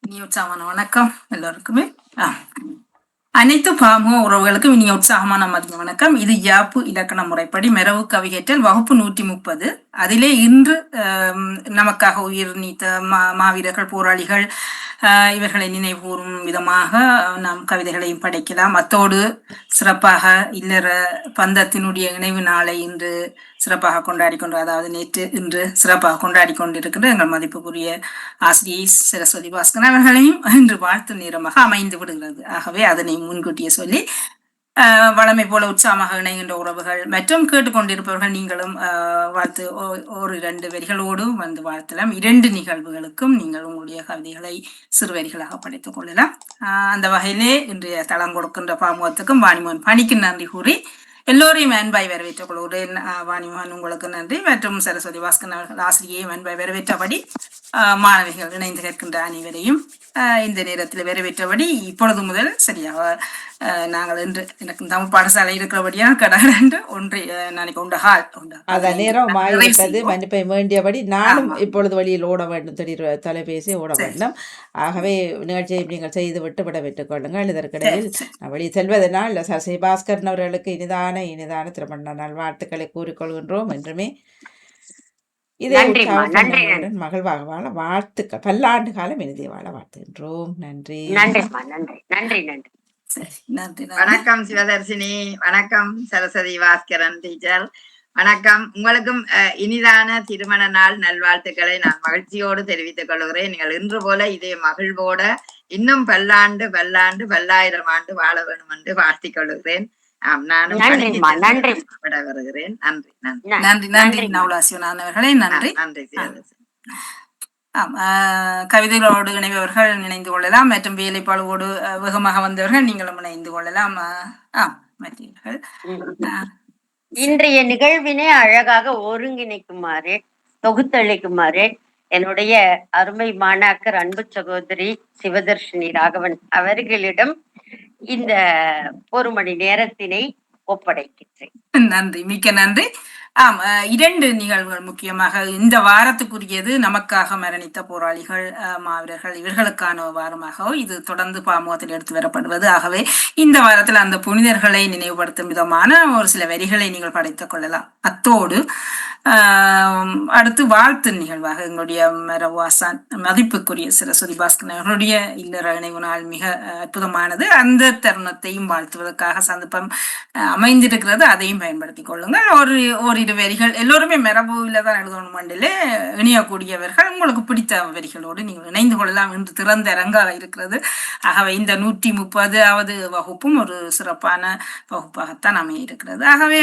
இனிய உற்சாகமான வணக்கம் எல்லோருக்குமே. அனைத்து பாமுக உறவுகளுக்கும் இனிய உற்சாகமான மதிய வணக்கம். இது யாப்பு இலக்கண முறைப்படி மெரவு கவிகேற்றல் வகுப்பு 130. அதிலே இன்று நமக்காக உயிர் நீத்த மாவீரர்கள், போராளிகள் இவர்களை நினைவு கூறும் விதமாக நாம் கவிதைகளையும் படைக்கலாம். அத்தோடு சிறப்பாக இல்லற பந்தத்தினுடைய நினைவு நாளை இன்று சிறப்பாக கொண்டாடி கொண்டு, அதாவது நேற்று இன்று சிறப்பாக கொண்டாடி கொண்டிருக்கின்ற எங்கள் மதிப்புக்குரிய ஆசிரியை சரஸ்வதி பாஸ்கரன் அவர்களையும் இன்று வாழ்த்து நேரமாக அமைந்து விடுகிறது. ஆகவே அதனை முன்கூட்டியே சொல்லி வளமை போல உற்சாகமாக இணைகின்ற உறவுகள் மற்றும் கேட்டுக்கொண்டிருப்பவர்கள் நீங்களும் வாழ்த்து ஒரு 2 வரிகளோடு வந்து வாழ்த்தலாம். 2 நிகழ்வுகளுக்கும் நீங்கள் உங்களுடைய கவிதைகளை சிறு வரிகளாக படைத்துக் கொள்ளலாம். அந்த வகையிலே இன்றைய தளம் கொடுக்கின்ற பாமுகத்துக்கும் வாணிமோகன் பணிக்கு நன்றி கூறி எல்லோரையும் அன்பாய் வரவேற்றுக் கொள்கிறேன். வாணிமோகன் உங்களுக்கு நன்றி மற்றும் சரஸ்வதி பாஸ்கரன் அவர்கள் ஆசிரியையும் அன்பாய் வரவேற்றபடி மாணவிகள் இணைந்து கேட்கின்ற அனைவரையும் இந்த நேரத்தில் வரவேற்றபடி இப்பொழுது முதல் சரியாக நாங்கள் இன்று எனக்கு தமிழ் பாடசாலை இருக்கிறபடியா கடை ஒன்றை நினைக்க உண்ட ஹால் அதன் நேரம் மாறிவிட்டது. மன்னிப்பை வேண்டியபடி நானும் இப்பொழுது வழியில் ஓட வேண்டும், திடீர் தொலைபேசி ஓட வேண்டும். ஆகவே நிகழ்ச்சியை நீங்கள் செய்து விட்டு விடவிட்டுக் கொள்ளுங்கள். இதற்கிடையில் வழி செல்வதனால் சசி பாஸ்கரன் அவர்களுக்கு இனிதான திருமண நல்வாழ்த்துக்களை கூறிக்கொள்கின்றோம். என்றுமே இதே உற்சாகத்துடன் மகிழ்வாக வாழ வாழ்த்துக்கள், பல்லாண்டு காலம் இனிதே வாழ வாழ்த்துகின்றோம். நன்றி. வணக்கம் சிவதர்சினி, வணக்கம் சரஸ்வதி பாஸ்கரன் டீச்சர், வணக்கம். உங்களுக்கும் இனிதான திருமண நாள் நல்வாழ்த்துக்களை நான் மகிழ்ச்சியோடு தெரிவித்துக் கொள்கிறேன். நீங்கள் இன்று போல இதே மகிழ்வோட இன்னும் பல்லாயிரம் ஆண்டு வாழ வேண்டும் என்று வாழ்த்திக் கொள்கிறேன். நானும் வருகிறேன். நன்றி நவுலாசிவனானவர்களே, நன்றி. கவிதைகளோடு இணைபவர்கள் இணைந்து கொள்ளலாம் மற்றும் வேலைப்பாடுவோடு வேகமாக வந்தவர்கள் நீங்களும் இணைந்து கொள்ளலாம். இன்றைய நிகழ்வினை அழகாக ஒருங்கிணைக்குமாறு, தொகுத்தளிக்குமாறு என்னுடைய அருமை மாணாக்கர் அன்பு சகோதரி சிவதர்ஷினி ராகவன் அவர்களிடம் இந்த 1 மணி நேரத்தினை ஒப்படைக்கின்றேன். நன்றி, மிக்க நன்றி. 2 நிகழ்வுகள் முக்கியமாக இந்த வாரத்துக்குரியது நமக்காக மரணித்த போராளிகள், மாவீரர்கள் இவர்களுக்கான வாரமாக இது தொடர்ந்து பாமுகத்தில் எடுத்து வரப்படுவது. ஆகவே இந்த வாரத்தில் அந்த புனிதர்களை நினைவுபடுத்தும் விதமான ஒரு சில வரிகளை நீங்கள் படைத்துக் கொள்ளலாம். அத்தோடு அடுத்து வாழ்த்து நிகழ்வாக எங்களுடைய மரவாசான் மதிப்புக்குரிய சரஸ்வதி பாஸ்கரன் அவர்களுடைய இல்லற நினைவு நாள் மிக அற்புதமானது. அந்த தருணத்தையும் வாழ்த்துவதற்காக சந்தர்ப்பம் அமைந்திருக்கிறது. அதையும் பயன்படுத்திக் கொள்ளுங்கள். ஓரிரு வரிகள் எல்லோருமே மரபுல தான் எழுதணும் மண்டிலே இணையக்கூடியவர்கள் உங்களுக்கு பிடித்த வரிகளோடு நீங்கள் இணைந்து கொள்ளலாம் என்று திறந்த அரங்காக இருக்கிறது. ஆகவே இந்த 130வது வகுப்பும் ஒரு சிறப்பான வகுப்பாகத்தான் அமைய இருக்கிறது. ஆகவே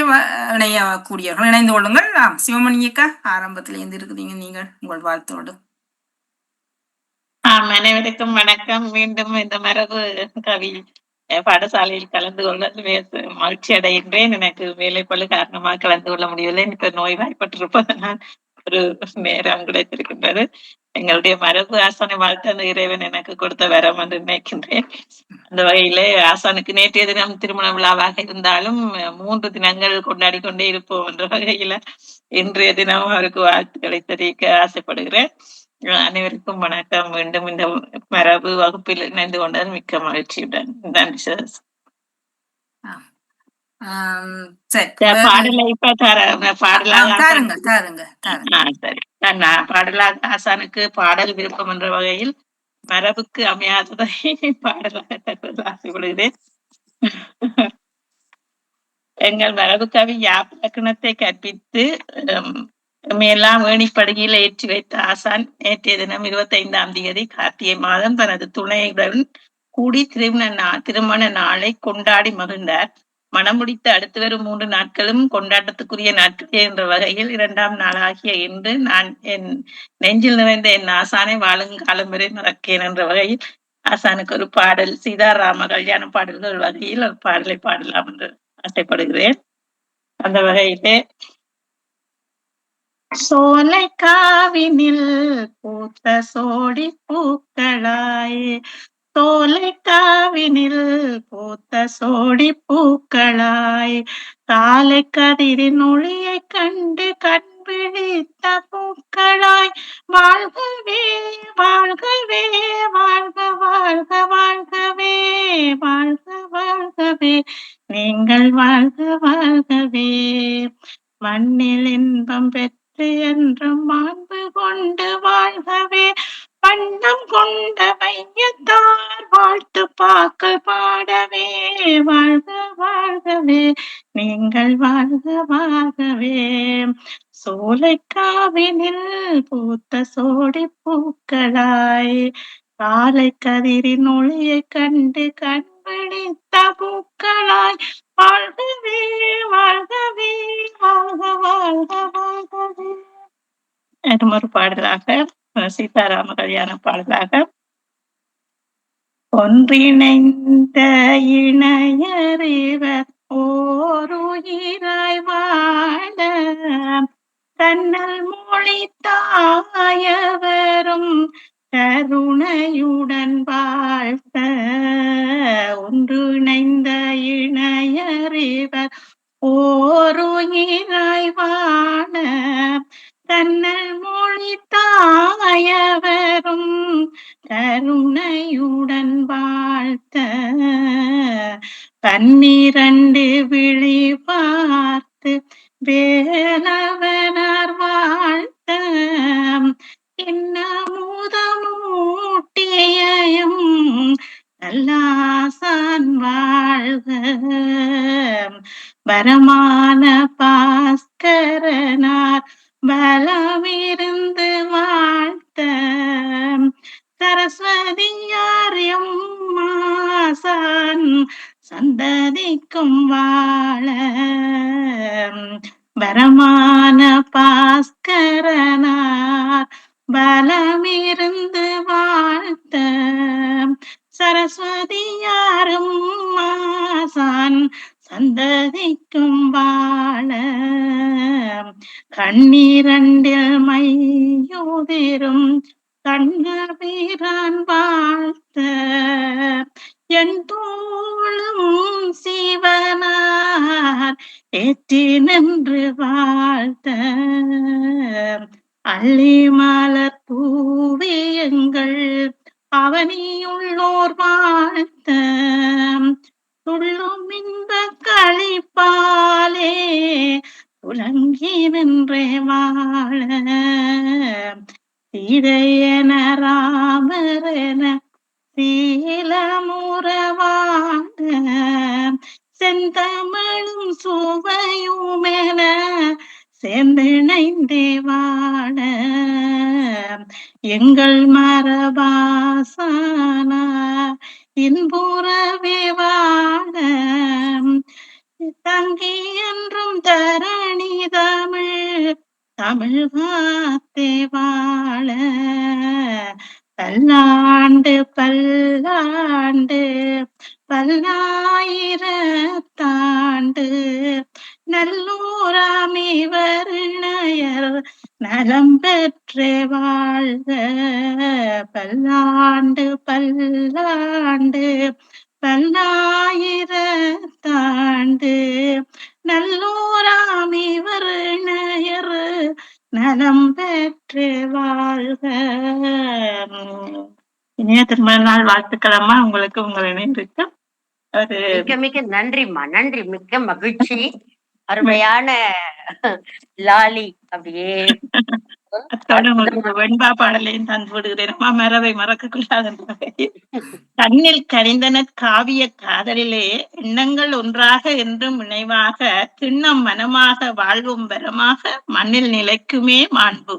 இணையக்கூடியவர்கள் இணைந்து கொள்ளுங்கள். சிவமணியக்கா ஆரம்பத்தில் இருந்து இருக்கிறீங்க நீங்கள் உங்கள் வாழ்த்தோடு. அனைவருக்கும் வணக்கம். மீண்டும் இந்த மரபு கவி பாடசாலையில் கலந்து கொள்ள மகிழ்ச்சி அடைகின்றேன். எனக்கு வேலைப்பளு காரணமாக கலந்து கொள்ள முடியவில்லை. இப்ப நோய்வாய்ப்பட்டிருப்பதனால் ஒரு நேரம் கிடைத்திருக்கின்றது. எங்களுடைய மரபு ஆசானை வாழ்த்து அந்த இறைவன் எனக்கு கொடுத்த வரம் என்று நினைக்கின்றேன். அந்த வகையிலே ஆசானுக்கு நேற்றைய தினம் திருமண விழாவாக இருந்தாலும் 3 தினங்கள் கொண்டாடி கொண்டே இருப்போம் என்ற வகையில இன்றைய தினம் அவருக்கு வாழ்த்துக்களை தெரிவிக்க ஆசைப்படுகிறேன். அனைவருக்கும் வணக்கம். மீண்டும் இந்த மரபு வகுப்பில் இணைந்து கொண்டது மிக்க மகிழ்ச்சியுடன். நன்றி சார். பாடலை இப்ப பாடலாக ஆசானுக்கு பாடல் விருப்பம் என்ற வகையில் மரபுக்கு அமையாததை பாடலாக ஆசைப்படுகிறேன். எங்கள் மரபு கவி யாப்பிலக்கணத்தை கற்பித்து எல்லாம் வேணிப்படுகையில் ஏற்றி வைத்த ஆசான் நேற்றைய தினம் 25ஆம் தேதி கார்த்திகை மாதம் தனது துணையுடன் கூடி திருமண நாளை கொண்டாடி மகிழ்ந்தார். மனம் முடித்து அடுத்து வரும் 3 நாட்களும் கொண்டாட்டத்துக்குரிய நாட்களே என்ற வகையில் 2ஆம் நாளாகிய இன்று நான் என் நெஞ்சில் நிறைந்த என் ஆசானை வாழும் காலம் வரை மறக்கேன் என்ற வகையில் ஆசானுக்கு ஒரு பாடல், சீதாராம கல்யாண பாடல்கள் வகையில் ஒரு பாடலை பாடலாம் என்று ஆசைப்படுகிறேன். அந்த வகையிலே சோலைக்காவினில் பூத்த சோடி பூக்களாய், சோலைக்காவினில் பூத்த சோடி பூக்களாய், காலை கதிரின் ஒளியை கண்டு கண்பிடித்த பூக்களாய், வாழ்கவே வாழ்கவே வாழ்க வாழ்க வாழ்கவே, வாழ்க வாழ்கவே, நீங்கள் வாழ்க வாழ்கவே. மண்ணில் இன்பம் பெற்று என்றும் மாண்பு கொண்டு வாழ்கவே. வண்ணம் கொண்ட வையத்தார் வாழ்த்து பாக்கள் பாடவே. வாழ்க வாழ்கவே, நீங்கள் வாழ்க வாழ்கவே. சோலைக்காவினில் பூத்த சோடி பூக்களாய் காலை கதிரின் ஒளியை கண்டு கண்பிடித்த பூக்களாய் வாழ்கவே வாழ்கவே வாழ்க வாழ்க வாழ்கவே. ஒரு பாடலாக சீதாராம கல்யாண பாடலாக ஒன்றிணைந்த இணையறிவர் ஓருயிராய் வாழ கண்ணல் மொழி தாயவரும் கருணையுடன் வாழ்த்த. ஒன்றிணைந்த இணையறிவர் ஓருயிராய் வாழ கண்ணல் மொழி தாயவரும் கருணையுடன் வாழ்த்த. 12 விழி பார்த்து வேலவனார் வாழ்த்த. இன்னமுதமூட்டியும் நல்லாசான் வாழ்க. வரமான பாஸ்கரனார் பலமிருந்து வாழ்த்த. சரஸ்வதியாரியம் மாசான் சந்ததிக்கும் வாழ. வரமான பாஸ்கரனார் பலமிருந்து வாழ்த்த. சரஸ்வதியாரும் மாசான் சந்ததிக்கும் வாழ. கண்ணீரண்டில் மையோதிரும் கண்ணபிரான் வாழ்த்த. என் தோளும் சிவனார் ஏற்றி நின்று வாழ்த்த. அள்ளி மலர் பூவியங்கள் அவனியுள்ளோர் வாழ்த்த. துள்ளும் இன்ப களிப்பாலே துலங்கி நின்றே வாழ. சீதையன ராமரென சீலமுற வாழ. செந்தமிழும் சுவையுமென சேர்ந்திணைந்தே வாழ. எங்கள் மரபாசான இன்புறவே வாழ. தங்கி என்றும் தரணி தமிழ் தமிழ் காத்தே வாழ. பல்லாண்டு பல்லாண்டு பல்லாயிரத்தாண்டு நல்லூராமிவர் இணையர் நலம் பெற்றே வாழ்க. பல்லாண்டு பல்லாண்டு பல்லாயிரத்தாண்டு நல்லூராமிவர் இணையர் நலம் பெற்று வாழ்க. இனிய திருமண நாள் வாழ்த்துக்கள் அம்மா. உங்களுக்கு உங்கள் இணைந்திருக்கு. மிக்க மிக்க நன்றிம்மா, நன்றி. மிக்க மகிழ்ச்சி. அருமையான லாலி. அப்படியே அத்தோட உங்களுக்கு வெண்பா பாடலையும் தந்து விடுகிறேன் அம்மா. மரவை மறக்க கூடாது. கண்ணில் கனிந்தன காவிய காதலிலே எண்ணங்கள் ஒன்றாக என்றும் நினைவாக திண்ணம் மனமாக வாழ்வும் வரமாக மண்ணில் நிலைக்குமே மாண்பு.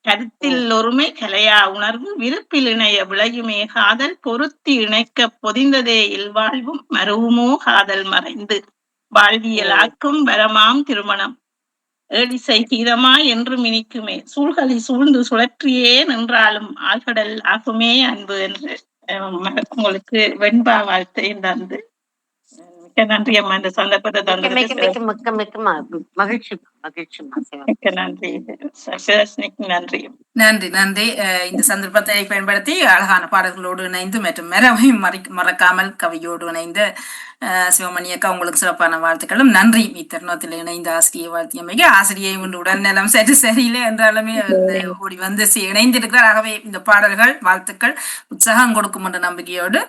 கருத்தில் ஒருமை கலையா உணர்வு விருப்பில் இணைய விளையுமே காதல் பொருத்தி இணைக்க பொதிந்ததே இல்வாழ்வும் மருவுமோ காதல் மறைந்து வாழ்வியலாக்கும் வரமாம் திருமணம். ஏழிசை கீதமா என்றும் இனிக்குமே சூழ்களை சூழ்ந்து சுழற்றியே நின்றாலும் ஆழ்கடல் ஆகுமே அன்பு என்று உங்களுக்கு வெண்பா வாழ்த்தையும் தந்து மிக்க மிக்க நன்றி அம்மா, இந்த சந்தர்ப்பத்தை மிக்க மிக்க தந்ததுக்கு. மிக்க மிக்க மிக்க மகிழ்ச்சி மகிழ்ச்சிமா சிவா. மிக்க நன்றி சிவதர்ஷினிக்கு நன்றி. நன்றி நன்றி. இந்த சந்தர்ப்பத்தை பயன்படுத்தி அழகான பாடல்களோடு இணைந்து மற்றும் மெரவையும் மறக்காமல் கவியோடு இணைந்து சிவமணி அக்கா உங்களுக்கு சிறப்பான வாழ்த்துக்களும் நன்றி. இத்தருணத்தில் இணைந்து ஆசிரியை வாழ்த்தியமைக்கு ஆசிரியை ஒன்று உடல்நலம் சரி சரியில்லை என்றாலுமே ஓடி வந்து இணைந்திருக்கிறார். ஆகவே இந்த பாடல்கள் வாழ்த்துக்கள் உற்சாகம் கொடுக்கும் என்ற நம்பிக்கையோடு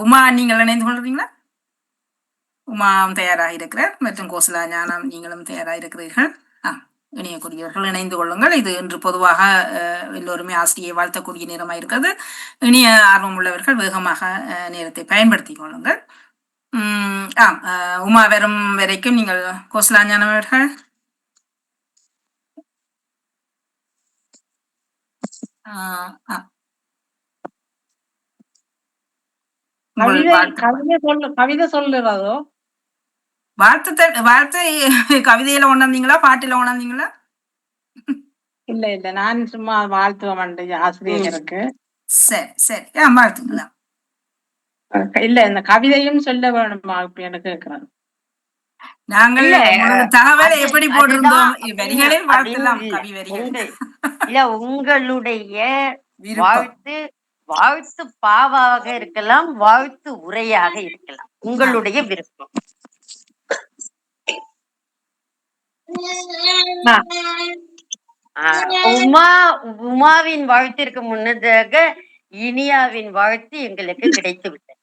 உமா நீங்கள் இணைந்து கொள்றீங்களா? உமாவும் தயாராக இருக்கிறார் மற்றும் கோசலா ஞானம் நீங்களும் தயாராக இருக்கிறீர்கள். இணையக்கூடியவர்கள் இணைந்து கொள்ளுங்கள். இது இன்று பொதுவாக எல்லோருமே ஆசிரியை வாழ்த்தக்கூடிய நேரமாக இருக்கிறது. இனிய ஆர்வம் உள்ளவர்கள் வேகமாக நேரத்தை பயன்படுத்தி கொள்ளுங்கள். உமா வரும் வரைக்கும் நீங்கள் கோசலா ஞானம் அவர்கள் கவிதை சொல்லுறதோ வாழ்த்து கவிதையில உணர்ந்தீங்களா பாட்டில உணர்ந்தீங்களா? இல்ல இல்ல நான் சும்மா வாழ்த்துவேன் ஆசிரியருக்கு. சரி சரி வாழ்த்துங்களா. இல்ல இந்த கவிதையும் சொல்ல வேணுமா எனக்கு கேட்கிறேன். நாங்கள் தகவலை எப்படி போட்டிருந்தோம் வரிகளே வாழ்த்தலாம் கவி வரிகள். இல்ல உங்களுடைய வாழ்த்து பாவாக இருக்கலாம், வாழ்த்து உரையாக இருக்கலாம், உங்களுடைய விருப்பம். உமாவின் வாழ்த்திற்கு முன்னதாக இனியாவின் வாழ்த்து எங்களுக்கு கிடைத்து விட்டது.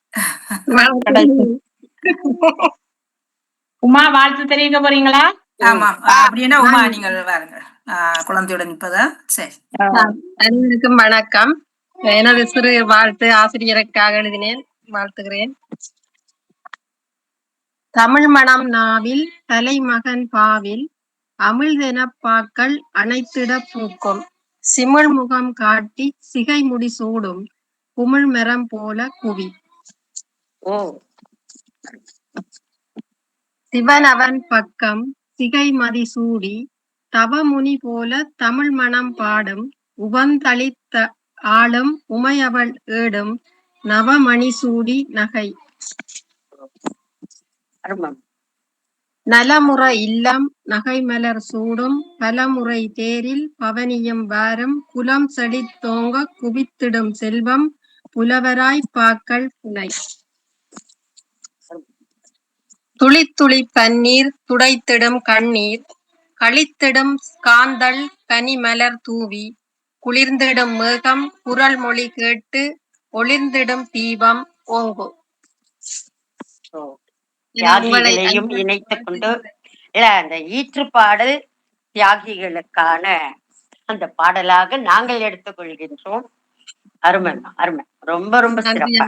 உமா வாழ்த்து தெரிவிக்க போறீங்களா? ஆமா அப்படின்னா உமா நீங்கள் வாருங்க குழந்தையோட நிற்பதா? சரி. அனைவருக்கும் வணக்கம். எனது சிறு வாழ்த்து ஆசிரியருக்காக எழுதினேன். வாழ்த்துகிறேன். தமிழ் மணம் நாவில் தலைமகன் பாவில் அமிழ்தென பாக்கள் அனைத்திட பூக்கும் சிமிழ் முகம் காட்டி சிகை முடி சூடும் குமிழ் மரம் போல குவி. சிவன் அவன் பக்கம் சிகை மதி சூடி தவமுனி போல தமிழ் மணம் பாடும் உவந்தளித்த ஆளும் உமையவள் ஏடும் நவமணி சூடி நகை. நலமுறை இல்லம் நகை மலர் சூடும் பலமுறை தேரில் பவனியும் வாரம் குலம் செடி தோங்க குவித்திடும் செல்வம் புலவராய் பாக்கள் புனை. துளி துளி பன்னீர் துடைத்திடும் கண்ணீர் கழித்திடும் காந்தல் கனிமலர் தூவி குளிர்ந்திடும் மேகம் குரல் மொழி கேட்டு ஒளிர்ந்திடும் தீபம் ஓங்கு. தியாகிகளையும் இணைத்துக் கொண்டு அந்த ஈற்றுப்பாடல் தியாகிகளுக்கான அந்த பாடலாக நாங்கள் எடுத்துக்கொள்கின்றோம். அருமை அருமை, ரொம்ப ரொம்ப சிறப்பா.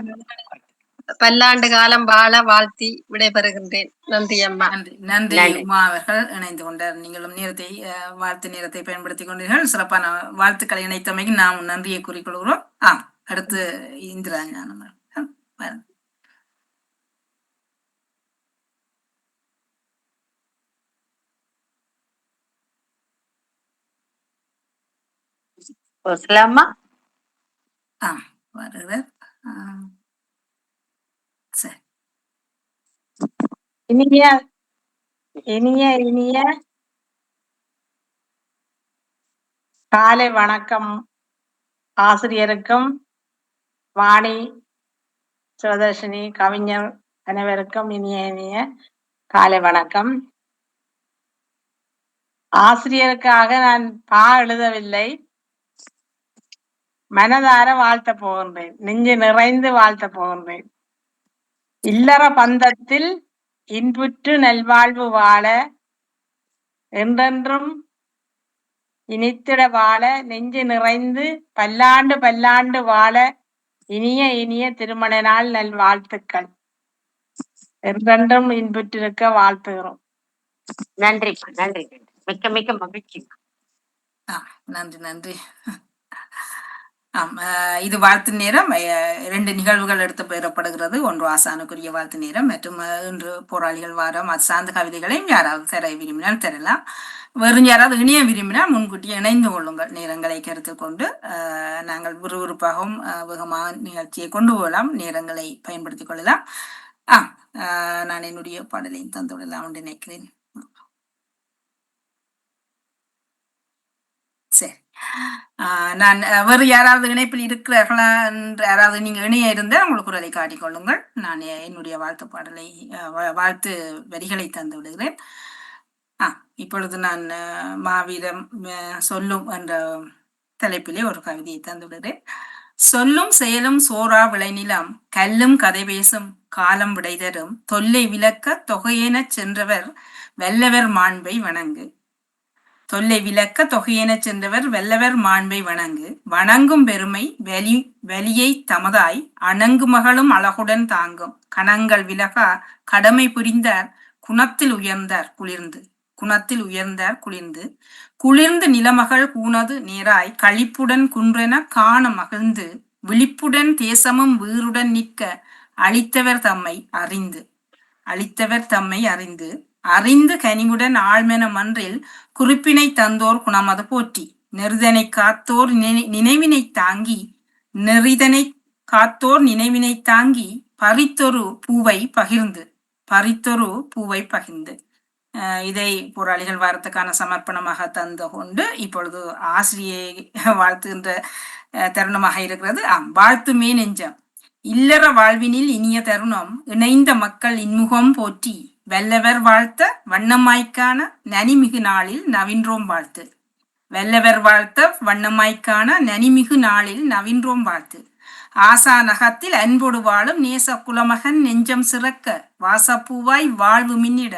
பல்லாண்டு காலம் வாழ வாழ்த்தி விடைபெறுகின்றேன். நன்றி அம்மா. நன்றி உமா அவர்கள் இணைந்து கொண்டார். நீங்களும் நேரத்தை வாழ்த்து நேரத்தை பயன்படுத்திக் கொண்டீர்கள். சிறப்பான வாழ்த்துக்களை இணைத்தமைக்கு நாம் நன்றியை கூறிக்கொள்கிறோம். அடுத்து இந்திரா ஞானம். வருகிறார். சரி. இனிய இனிய இனிய காலை வணக்கம் ஆசிரியருக்கும் வாணி சிவதர்ஷினி கவிஞர் அனைவருக்கும் இனிய இனிய காலை வணக்கம். ஆசிரியருக்காக நான் எழுதவில்லை, மனதார வாழ்த்த போகின்றேன், நெஞ்சு நிறைந்து வாழ்த்த போகின்றேன். இல்லற பந்தத்தில் இன்புற்று நல்வாழ்வு வாழ என்றென்றும் இனித்திட வாழ நெஞ்சு நிறைந்து பல்லாண்டு பல்லாண்டு வாழ இனிய இனிய திருமண நாள் நல் வாழ்த்துக்கள். என்றென்றும் இன்புற்றிருக்க வாழ்த்துகிறோம். நன்றி நன்றி, மிக்க மிக்க மகிழ்ச்சி. நன்றி நன்றி. இது வாழ்த்து நேரம். 2 நிகழ்வுகள் எடுத்து பெறப்படுகிறது. ஒன்று ஆசானுக்குரிய வாழ்த்து நேரம் மற்றும் இன்று போராளிகள் வாரம். அது சார்ந்த கவிதைகளையும் யாராவது தர விரும்பினால் தரலாம். வெறும் யாராவது இணைய விரும்பினால் முன்கூட்டியே இணைந்து கொள்ளுங்கள். நேரங்களை கருத்தில் கொண்டு நாங்கள் விறுவிறுப்பாகவும் வேகமாக நிகழ்ச்சியை கொண்டு போகலாம். நேரங்களை பயன்படுத்திக் கொள்ளலாம். நான் என்னுடைய பாடலையும் தந்துவிடலாம் என்று நினைக்கிறேன். சரி. நான் வேறு யாராவது இணைப்பில் இருக்கிறார்களா என்று யாராவது நீங்க இணைய இருந்தால் உங்களுக்கு குரலை காட்டிக்கொள்ளுங்கள். நான் என்னுடைய வாழ்த்து பாடலை வாழ்த்து வரிகளை தந்து விடுகிறேன். இப்பொழுது நான் மாவீரம் சொல்லும் என்ற தலைப்பிலே ஒரு கவிதையை தந்து விடுகிறேன். சொல்லும் செயலும் சோறா விளைநிலம், கல்லும் கதை பேசும் காலம் விடை தரும், தொல்லை விளக்க தொகையெனச் சென்றவர் வல்லவர் மாண்பை வணங்கு. தொல்லை விளக்க தொகையெனச் சென்றவர் வல்லவர் மாண்பை வணங்கு. வணங்கும் பெருமை வலியை தமதாய் அணங்கு மகளும் அழகுடன் தாங்கும். கணங்கள் விலகா கடமை புரிந்தார், குணத்தில் உயர்ந்தார் குளிர்ந்து. குணத்தில் உயர்ந்தார் குளிர்ந்து. குளிர்ந்து நிலமகள் கூனது நேராய் களிப்புடன் குன்றென காண மகிழ்ந்து. விழிப்புடன் தேசமும் வீருடன் நிற்க அளித்தவர் தம்மை அறிந்து. அளித்தவர் தம்மை அறிந்து. அறிந்து கனிவுடன் ஆழ்மென மன்றில் குறிப்பினை தந்தோர் குணமது போற்றி. நெறிதனை காத்தோர் நினைவினை தாங்கி. நெறிதனை காத்தோர் நினைவினை தாங்கி பறித்தொரு பூவை பகிர்ந்து. பறித்தொரு பூவை பகிர்ந்து. இதை போராளிகள் வாரத்துக்கான சமர்ப்பணமாக தந்து கொண்டு இப்பொழுது ஆசிரியை வாழ்த்துகின்ற தருணமாக இருக்கிறது. வாழ்த்துமே நெஞ்சம். இல்லற வாழ்வினில் இனிய தருணம், இணைந்த மக்கள் இன்முகம் போற்றி. வல்லவர் வாழ்த்த வண்ணமாய்க்கான நனிமிகு நாளில் நவின்றோம் வாழ்த்து. வல்லவர் வாழ்த்த வண்ணமாய்க்கான நனிமிகு நாளில் நவின்றோம் வாழ்த்து. ஆசா நகத்தில் அன்பொடு வாழும் நேச குலமகன் நெஞ்சம் சிறக்க வாசப்பூவாய் வாழ்வு மின்னிட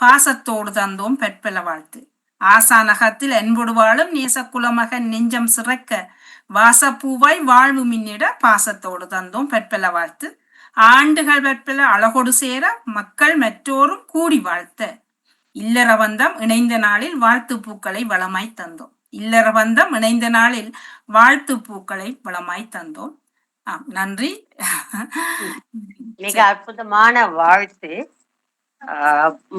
பாசத்தோடு தந்தோம் பெற்பல வாழ்த்து. ஆசா நகத்தில் அன்பொடு வாழும் நேச குலமகன் நெஞ்சம் சிறக்க வாசப்பூவாய் வாழ்வு மின்னிட பாசத்தோடு தந்தோம் பெற்பல வாழ்த்து. ஆண்டுகள் பெற்பல அழகொடு சேர மக்கள் மற்றோரும் கூடி வாழ்த்த. இல்லற வந்தம் இணைந்த நாளில் வாழ்த்து பூக்களை வளமாய் தந்தோம். இல்லற வந்தம் இணைந்த நாளில் வாழ்த்து பூக்களை வளமாய் தந்தோம். நன்றி. மிக அற்புதமான வாழ்த்து.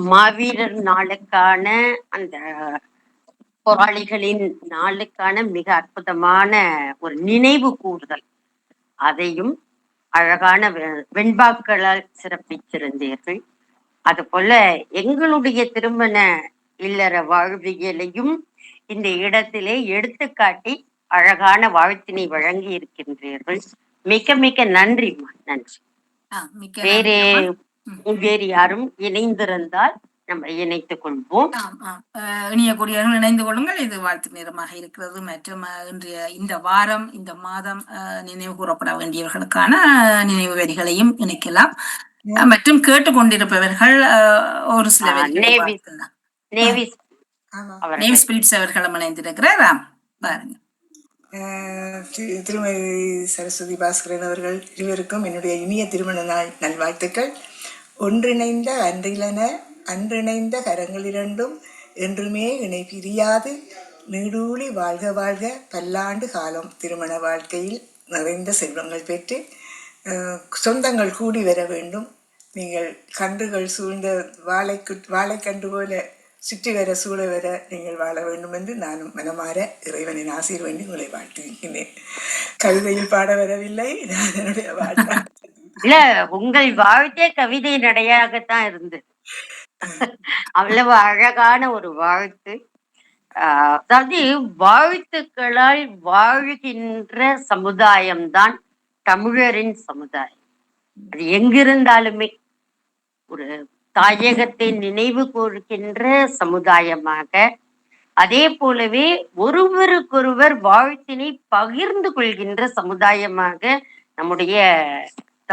மாவீரர் நாளுக்கான அந்த போராளிகளின் நாளுக்கான மிக அற்புதமான ஒரு நினைவு கூறுதல், அதையும் அழகான வெண்பாக்களால் சிறப்பித்திருந்தீர்கள். அது போல எங்களுடைய திருமண இல்லற வாழ்வியலையும் இந்த இடத்திலே எடுத்துக்காட்டி அழகான வாழ்த்தினை வழங்கி இருக்கின்றீர்கள். மிக மிக நன்றி. நன்றி. வேறு யாரும் இணைந்திருந்தால் நம்ம இணைத்துக் கொள்வோம். இணையக்கூடியவர்கள் இணைந்து கொள்ளுங்கள். இது வாழ்த்து நேரமாக இருக்கிறது. மற்றும் இன்றைய இந்த வாரம் இந்த மாதம் நினைவு கூறப்பட வேண்டியவர்களுக்கான நினைவு வரிகளையும் இணைக்கலாம். மற்றும் கேட்டுக்கொண்டிருப்பவர்கள் ஒரு சில அவர்களும் இணைந்திருக்கிறார். பாருங்க. திருமதி சரஸ்வதி பாஸ்கரன் அவர்கள் இருவருக்கும் என்னுடைய இனிய திருமண நாள் நல்வாழ்த்துக்கள். ஒன்றிணைந்த அன்றிலன அன்றிணைந்த கரங்கள் இரண்டும் என்றுமே இணை பிரியாது நீடூழி வாழ்க வாழ்க பல்லாண்டு காலம் திருமண வாழ்க்கையில் நிறைந்த செல்வங்கள் பெற்று சொந்தங்கள் கூடி வர வேண்டும். நீங்கள் கன்றுகள் சூழ்ந்த வாழைக்கன்று போல சுற்றி வர சூழ வர நீங்கள் வாழ வேண்டும் என்று நானும் மனமாற இறைவனின் ஆசீர் வேண்டி உங்களை வாழ்த்துகின்றேன். கவிதையில் பாட வரவில்லை, நான் என்னுடைய வாழ்த்து. இல்ல, உங்கள் வாழ்த்தே கவிதை நடையாகத்தான் இருந்து அவ்வளவு அழகான ஒரு வாழ்த்து. அதாவது வாழ்த்துக்களால் வாழ்கின்ற சமுதாயம்தான் தமிழரின் சமுதாயம். அது எங்கிருந்தாலுமே ஒரு தாயகத்தை நினைவு கூறுகின்ற சமுதாயமாக, அதே போலவே ஒருவருக்கொருவர் வாழ்த்தினை பகிர்ந்து கொள்கின்ற சமுதாயமாக நம்முடைய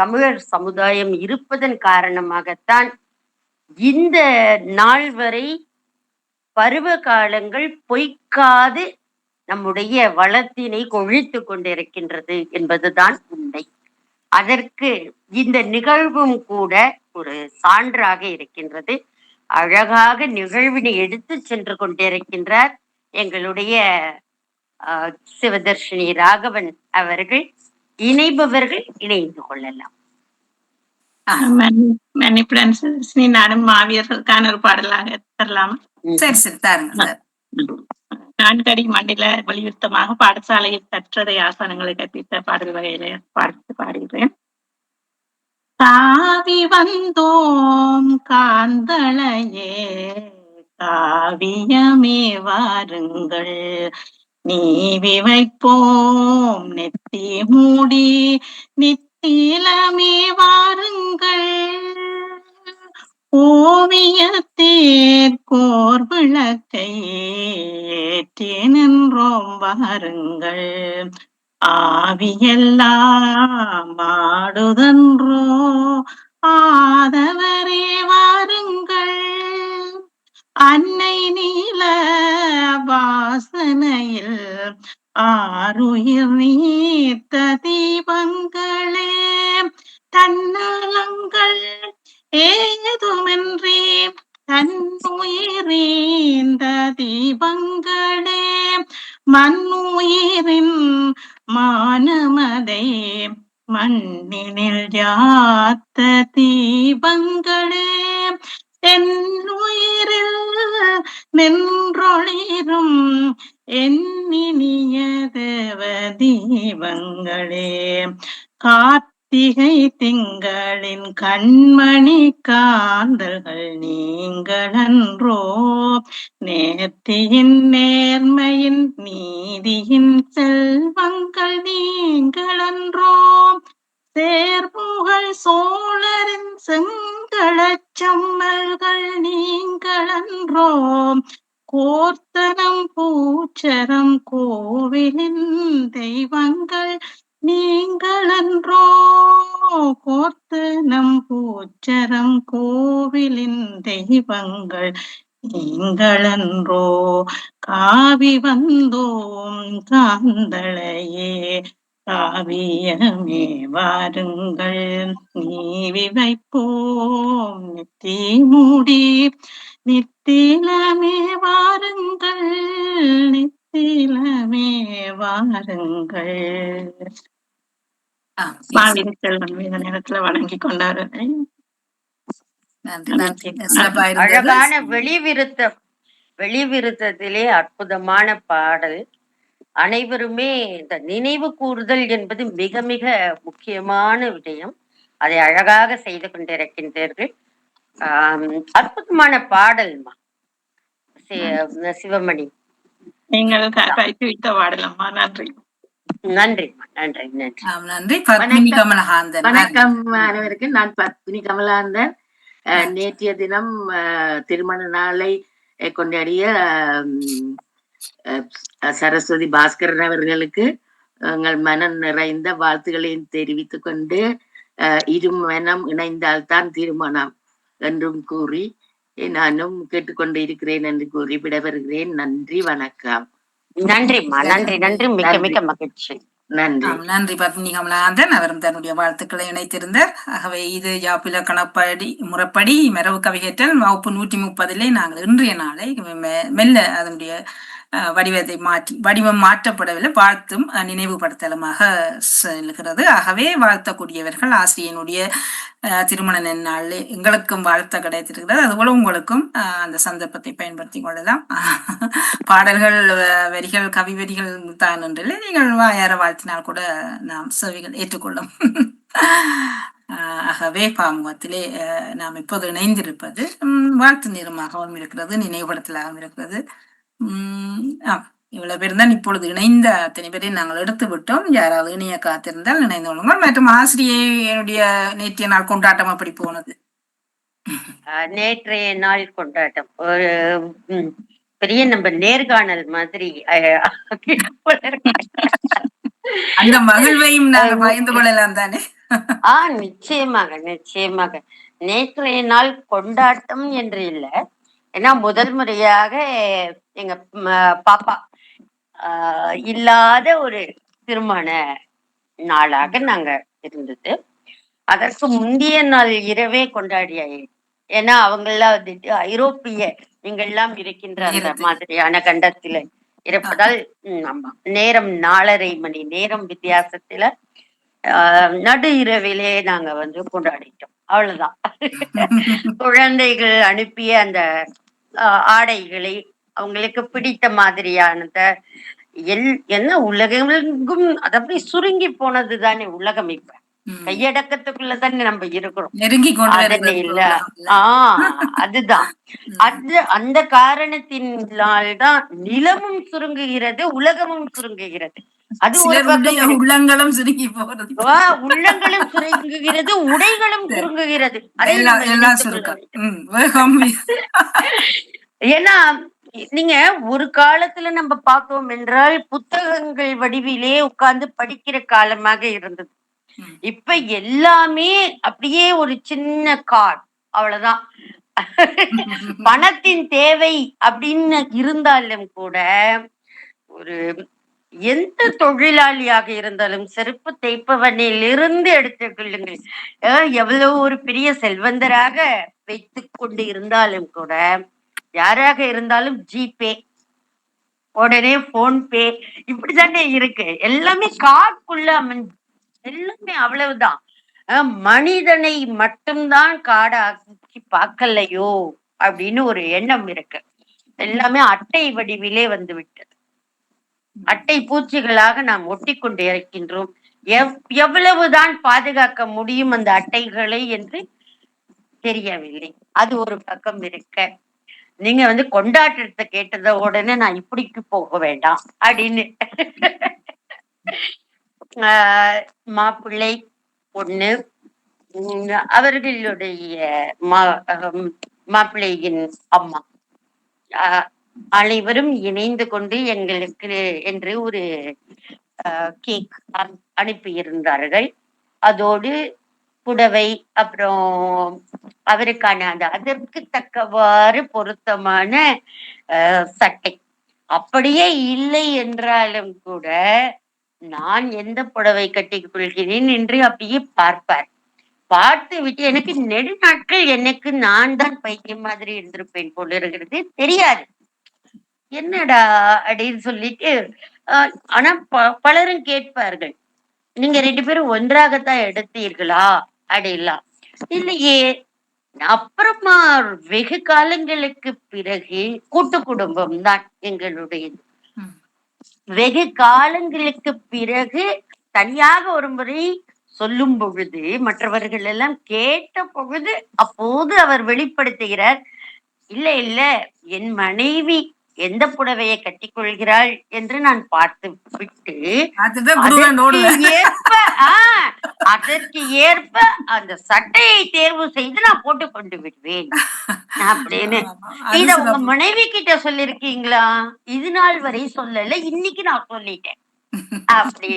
தமிழர் சமுதாயம் இருப்பதன் காரணமாகத்தான் இந்த நாள் வரை பருவ காலங்கள் பொய்க்காது நம்முடைய வளத்தினை கொழித்து கொண்டிருக்கின்றது என்பதுதான் உண்மை. அதற்கு இந்த நிகழ்வும் கூட ஒரு சான்றாக இருக்கின்றது. அழகாக நிகழ்வினை எடுத்து சென்று கொண்டிருக்கின்றார் எங்களுடைய சிவதர்ஷினி ராகவன் அவர்கள். இணைபவர்கள் இணைந்து கொள்ளலாம். நானும் மாவியர்களுக்கான ஒரு பாடலாக தரலாமா? சரி சரி தாருங்க. நான்கடி மண்டில வலியுறுத்தமாக பாடசாலையில் கற்றதை ஆசனங்களை கற்பித்த பாடல் வகையில பாடுகிறேன். தாவி வந்தோம் காந்தளையே காவியமே வாருங்கள் நீவி வைப்போம் நெத்தி மூடி நித்திலமே வாருங்கள் ஓவியத்தேர் கோர் விளக்கை ஏற்றி நின்றோம் வாருங்கள் ஆவியெல்லாம் ஆடுதன்றோ ஆதவரே வாருங்கள் அன்னை நீல வாசனையில் ஆருயிர் நீத்த தீபங்களே தன்னலங்கள் ஏதுமின்றி தன்னுயிரீந்த தீபங்களே மண்ணுயிரின் மானமதை மண்ணினில் யாத்த தீபங்களே என்னுயிரில் நின்றொளிரும் எண்ணினிய தேவ தீபங்களே கார்த்திகை திங்களின் கண்மணி காந்தல்கள் நீங்களன்றோ நேர்த்தியின் நேர்மையின் நீதியின் செல்வங்கள் நீங்களன்றோ சேர்புகழ் சோழரின் செங்களச் செம்மல்கள் நீங்களன்றோ கோர்த்தனம் பூச்சரம் கோவிலின் தெய்வங்கள் நீங்களன்றோ கோர்த்தனம் பூச்சரம் கோவிலின் தெய்வங்கள் நீங்களன்றோ காவி வந்தோம் காந்தளையே காவியமே வாருங்கள் நீவி வைப்போம் நெத்தி மூடி நித்திலமே வாருங்கள் நித்திலமே வாருங்கள் மாவீர செல்வன் இந்த நேரத்துல வணங்கி கொண்டாரு. அழகான வெளிவிருத்தத்திலே அற்புதமான பாடல். அனைவருமே இந்த நினைவு கூறுதல் என்பது மிக மிக முக்கியமான விடயம். அதை அழகாக செய்து கொண்டிருக்கின்றீர்கள். அற்புதமான பாடல்மா சிவமணி. நீங்கள் கைத்து வைத்த பாடலம்மா. நன்றி நன்றிம்மா. நன்றி நன்றி நன்றி. வணக்கம் அனைவருக்கும். நான் பத்மினி கமலாந்தன். நேற்றைய தினம் திருமண நாளை கொண்டாடிய சரஸ்வதி பாஸ்கரன் அவர்களுக்கு எங்கள் மனம் நிறைந்த வாழ்த்துக்களையும் தெரிவித்துக் கொண்டு இருமனம் இணைந்தால்தான் திருமணம் என்றும் கூறி நானும் கேட்டுக்கொண்டு இருக்கிறேன் என்று கூறி விடைபெறுகிறேன். நன்றி, வணக்கம். நன்றிம்மா. நன்றி நன்றி. மிக்க மிக்க மகிழ்ச்சி. நன்றி. நன்றி பத்மினி கமலாந்தன். அவரும் தன்னுடைய வாழ்த்துக்களை இணைத்திருந்தார். ஆகவே இது யாப்பிலக்கணப்படி முறைப்படி மரபு கவிகேற்றல் வகுப்பு 130 நாங்கள் இன்றைய நாளை மெல்ல அதனுடைய வடிவம் மாற்றப்படவில்லை, வாழ்த்தும் நினைவுபடுத்தலுமாக செல்கிறது. ஆகவே வாழ்த்தக்கூடியவர்கள் ஆசிரியனுடைய திருமண நன்னாள் எங்களுக்கும் வாழ்த்த கிடைத்திருக்கிறது. அதுபோல உங்களுக்கும் அந்த சந்தர்ப்பத்தை பயன்படுத்தி கொள்ளலாம். பாடல்கள் வரிகள் கவி வரிகள் தான் என்றில்லை, நீங்கள் வாயார வாழ்த்தினால் கூட நாம் செவிகள் ஏற்றுக்கொள்ளும். ஆகவே பாமுகத்திலே நாம் இப்போது இணைந்திருப்பது வாழ்த்து நேரமாகவும் இருக்கிறது, நினைவுபடுத்தலாகவும் இருக்கிறது. இவ்வளவு பேர் தான் இப்பொழுது இணைந்த அத்தனை பேரை நாங்கள் எடுத்து விட்டோம். யாராவது இணைய காத்திருந்தால் இணைந்து கொள்ளுங்கள். மற்றும் ஆசிரியனுடைய நேற்றைய நாள் கொண்டாட்டம் அப்படி போனது? நேற்றைய நாள் கொண்டாட்டம் ஒரு பெரிய நம்ம நேர்காணல் மாதிரி அந்த மகிழ்வையும் நாங்கள் பகிர்ந்து கொள்ளலாம் தானே? நிச்சயமாக நிச்சயமாக. நேற்றைய நாள் கொண்டாட்டம் என்று இல்லை, ஏன்னா முதல் முறையாக எங்க பாப்பா இல்லாத ஒரு திருமண நாளாக நாங்க இருந்தது. அதற்கு முந்தைய நாள் இரவே கொண்டாடிய, ஏன்னா அவங்கெல்லாம் வந்துட்டு ஐரோப்பிய நீங்கள்லாம் இருக்கின்ற அந்த மாதிரியான கண்டத்துல இருப்பதால் நேரம் 4:30 மணி நேரம் வித்தியாசத்துல நடு இரவிலே நாங்க கொண்டாடிட்டோம். அவ்வளவுதான். குழந்தைகள் அனுப்பிய அந்த ஆடைகளை அவங்களுக்கு பிடித்த மாதிரியானத என்ன உலகெங்கும் அது அப்படி சுருங்கி போனது தானே உலகம். இப்ப கையடக்கத்துக்குள்ளதானே நம்ம இருக்கிறோம். நெருங்கி கொண்டு அதனை வருகிறது இல்ல. உலகத்துல. அதுதான். அந்த காரணத்தினால்தான் நிலமும் சுருங்குகிறது, உலகமும் சுருங்குகிறது. அது ஒரு பக்கம் சிலருடைய இருக்கு. உள்ளங்களும் சுருங்கி போகிறது. உள்ளங்களும் சுருங்குகிறது, உடைகளும் சரி. சுருங்குகிறது. அதை எல்லாம் நம்ம எல்லாம் நினைத்துக் கொள்ள சுருக்கம். வேண்டும். வேகம். ஏன்னா நீங்க ஒரு காலத்துல நம்ம பார்த்தோம் என்றால் புத்தகங்கள் வடிவிலே உட்கார்ந்து படிக்கிற காலமாக இருந்தது. இப்ப எல்லாமே அப்படியே ஒரு சின்ன கார்டு, அவ்வளவுதான். பணத்தின் தேவை அப்படின்னு இருந்தாலும் கூட ஒரு எந்த தொழிலாளியாக இருந்தாலும் செருப்பு தேய்ப்பவனில் இருந்து எடுத்துக் கொள்ளுங்கள், எவ்வளவு ஒரு பெரிய செல்வந்தராக வைத்துக் கொண்டு இருந்தாலும் கூட, யாராக இருந்தாலும் ஜிபே, உடனே போன்பே, இப்படித்தானே இருக்கு. எல்லாமே கார்டுக்குள்ள எல்லாமே அவ்வளவுதான். மனிதனை மட்டும்தான் காடாக்கி பார்க்கலையோ அப்படின்னு ஒரு எண்ணம் இருக்கு. எல்லாமே அட்டை வடிவிலே வந்து விட்டது. அட்டை பூச்சிகளாக நாம் ஒட்டி கொண்டு இருக்கின்றோம். எவ்வளவுதான் பாதுகாக்க முடியும் அந்த அட்டைகளை என்று தெரியவில்லை. அது ஒரு பக்கம் இருக்க, நீங்க கொண்டாட்டத்தை கேட்டத உடனே நான் இப்படிக்கு போக வேண்டாம் அப்படின்னு மாப்பிள்ளை பொண்ணு அவர்களுடைய மாப்பிள்ளையின் அம்மா அனைவரும் இணைந்து கொண்டு எங்களுக்கு என்று ஒரு கேக் அனுப்பியிருந்தார்கள். அதோடு புடவை, அப்புறம் அவருக்கான அதற்கு தக்கவாறு பொருத்தமான சட்டை. அப்படியே இல்லை என்றாலும் கூட நான் எந்த புடவை கட்டிக் கொள்கிறேன் என்று அப்படியே பார்ப்பார். பார்த்து விட்டு எனக்கு நெடு நாட்கள் எனக்கு நான் தான் பைத்தியம் மாதிரி இருந்திருப்பேன் போல இருக்கிறது, தெரியாது என்னடா அப்படின்னு சொல்லிட்டு. ஆனா பலரும் கேட்பார்கள், நீங்க 2 பேரும் ஒன்றாகத்தான் எடுத்தீர்களா அப்படிலாம். இல்லையே. அப்புறமா வெகு காலங்களுக்கு பிறகு கூட்டு குடும்பம் தான் எங்களுடையது. வெகு காலங்களுக்கு பிறகு தனியாக ஒரு முறை சொல்லும் பொழுது மற்றவர்கள் எல்லாம் கேட்ட பொழுது அப்போது அவர் வெளிப்படுத்துகிறார், இல்ல இல்ல, என் மனைவி எந்த புடவையை கட்டிக்கொள்கிறாள் என்று நான் பார்த்து விட்டு அதற்கு ஏற்ப அந்த சட்டையை தேர்வு செய்து நான் போட்டு கொண்டு விடுவேன் அப்படின்னு. இத உங்க மனைவி கிட்ட சொல்லிருக்கீங்களா? இது நாள் வரை சொல்லல, இன்னைக்கு நான் சொல்லிட்டேன் அப்படி.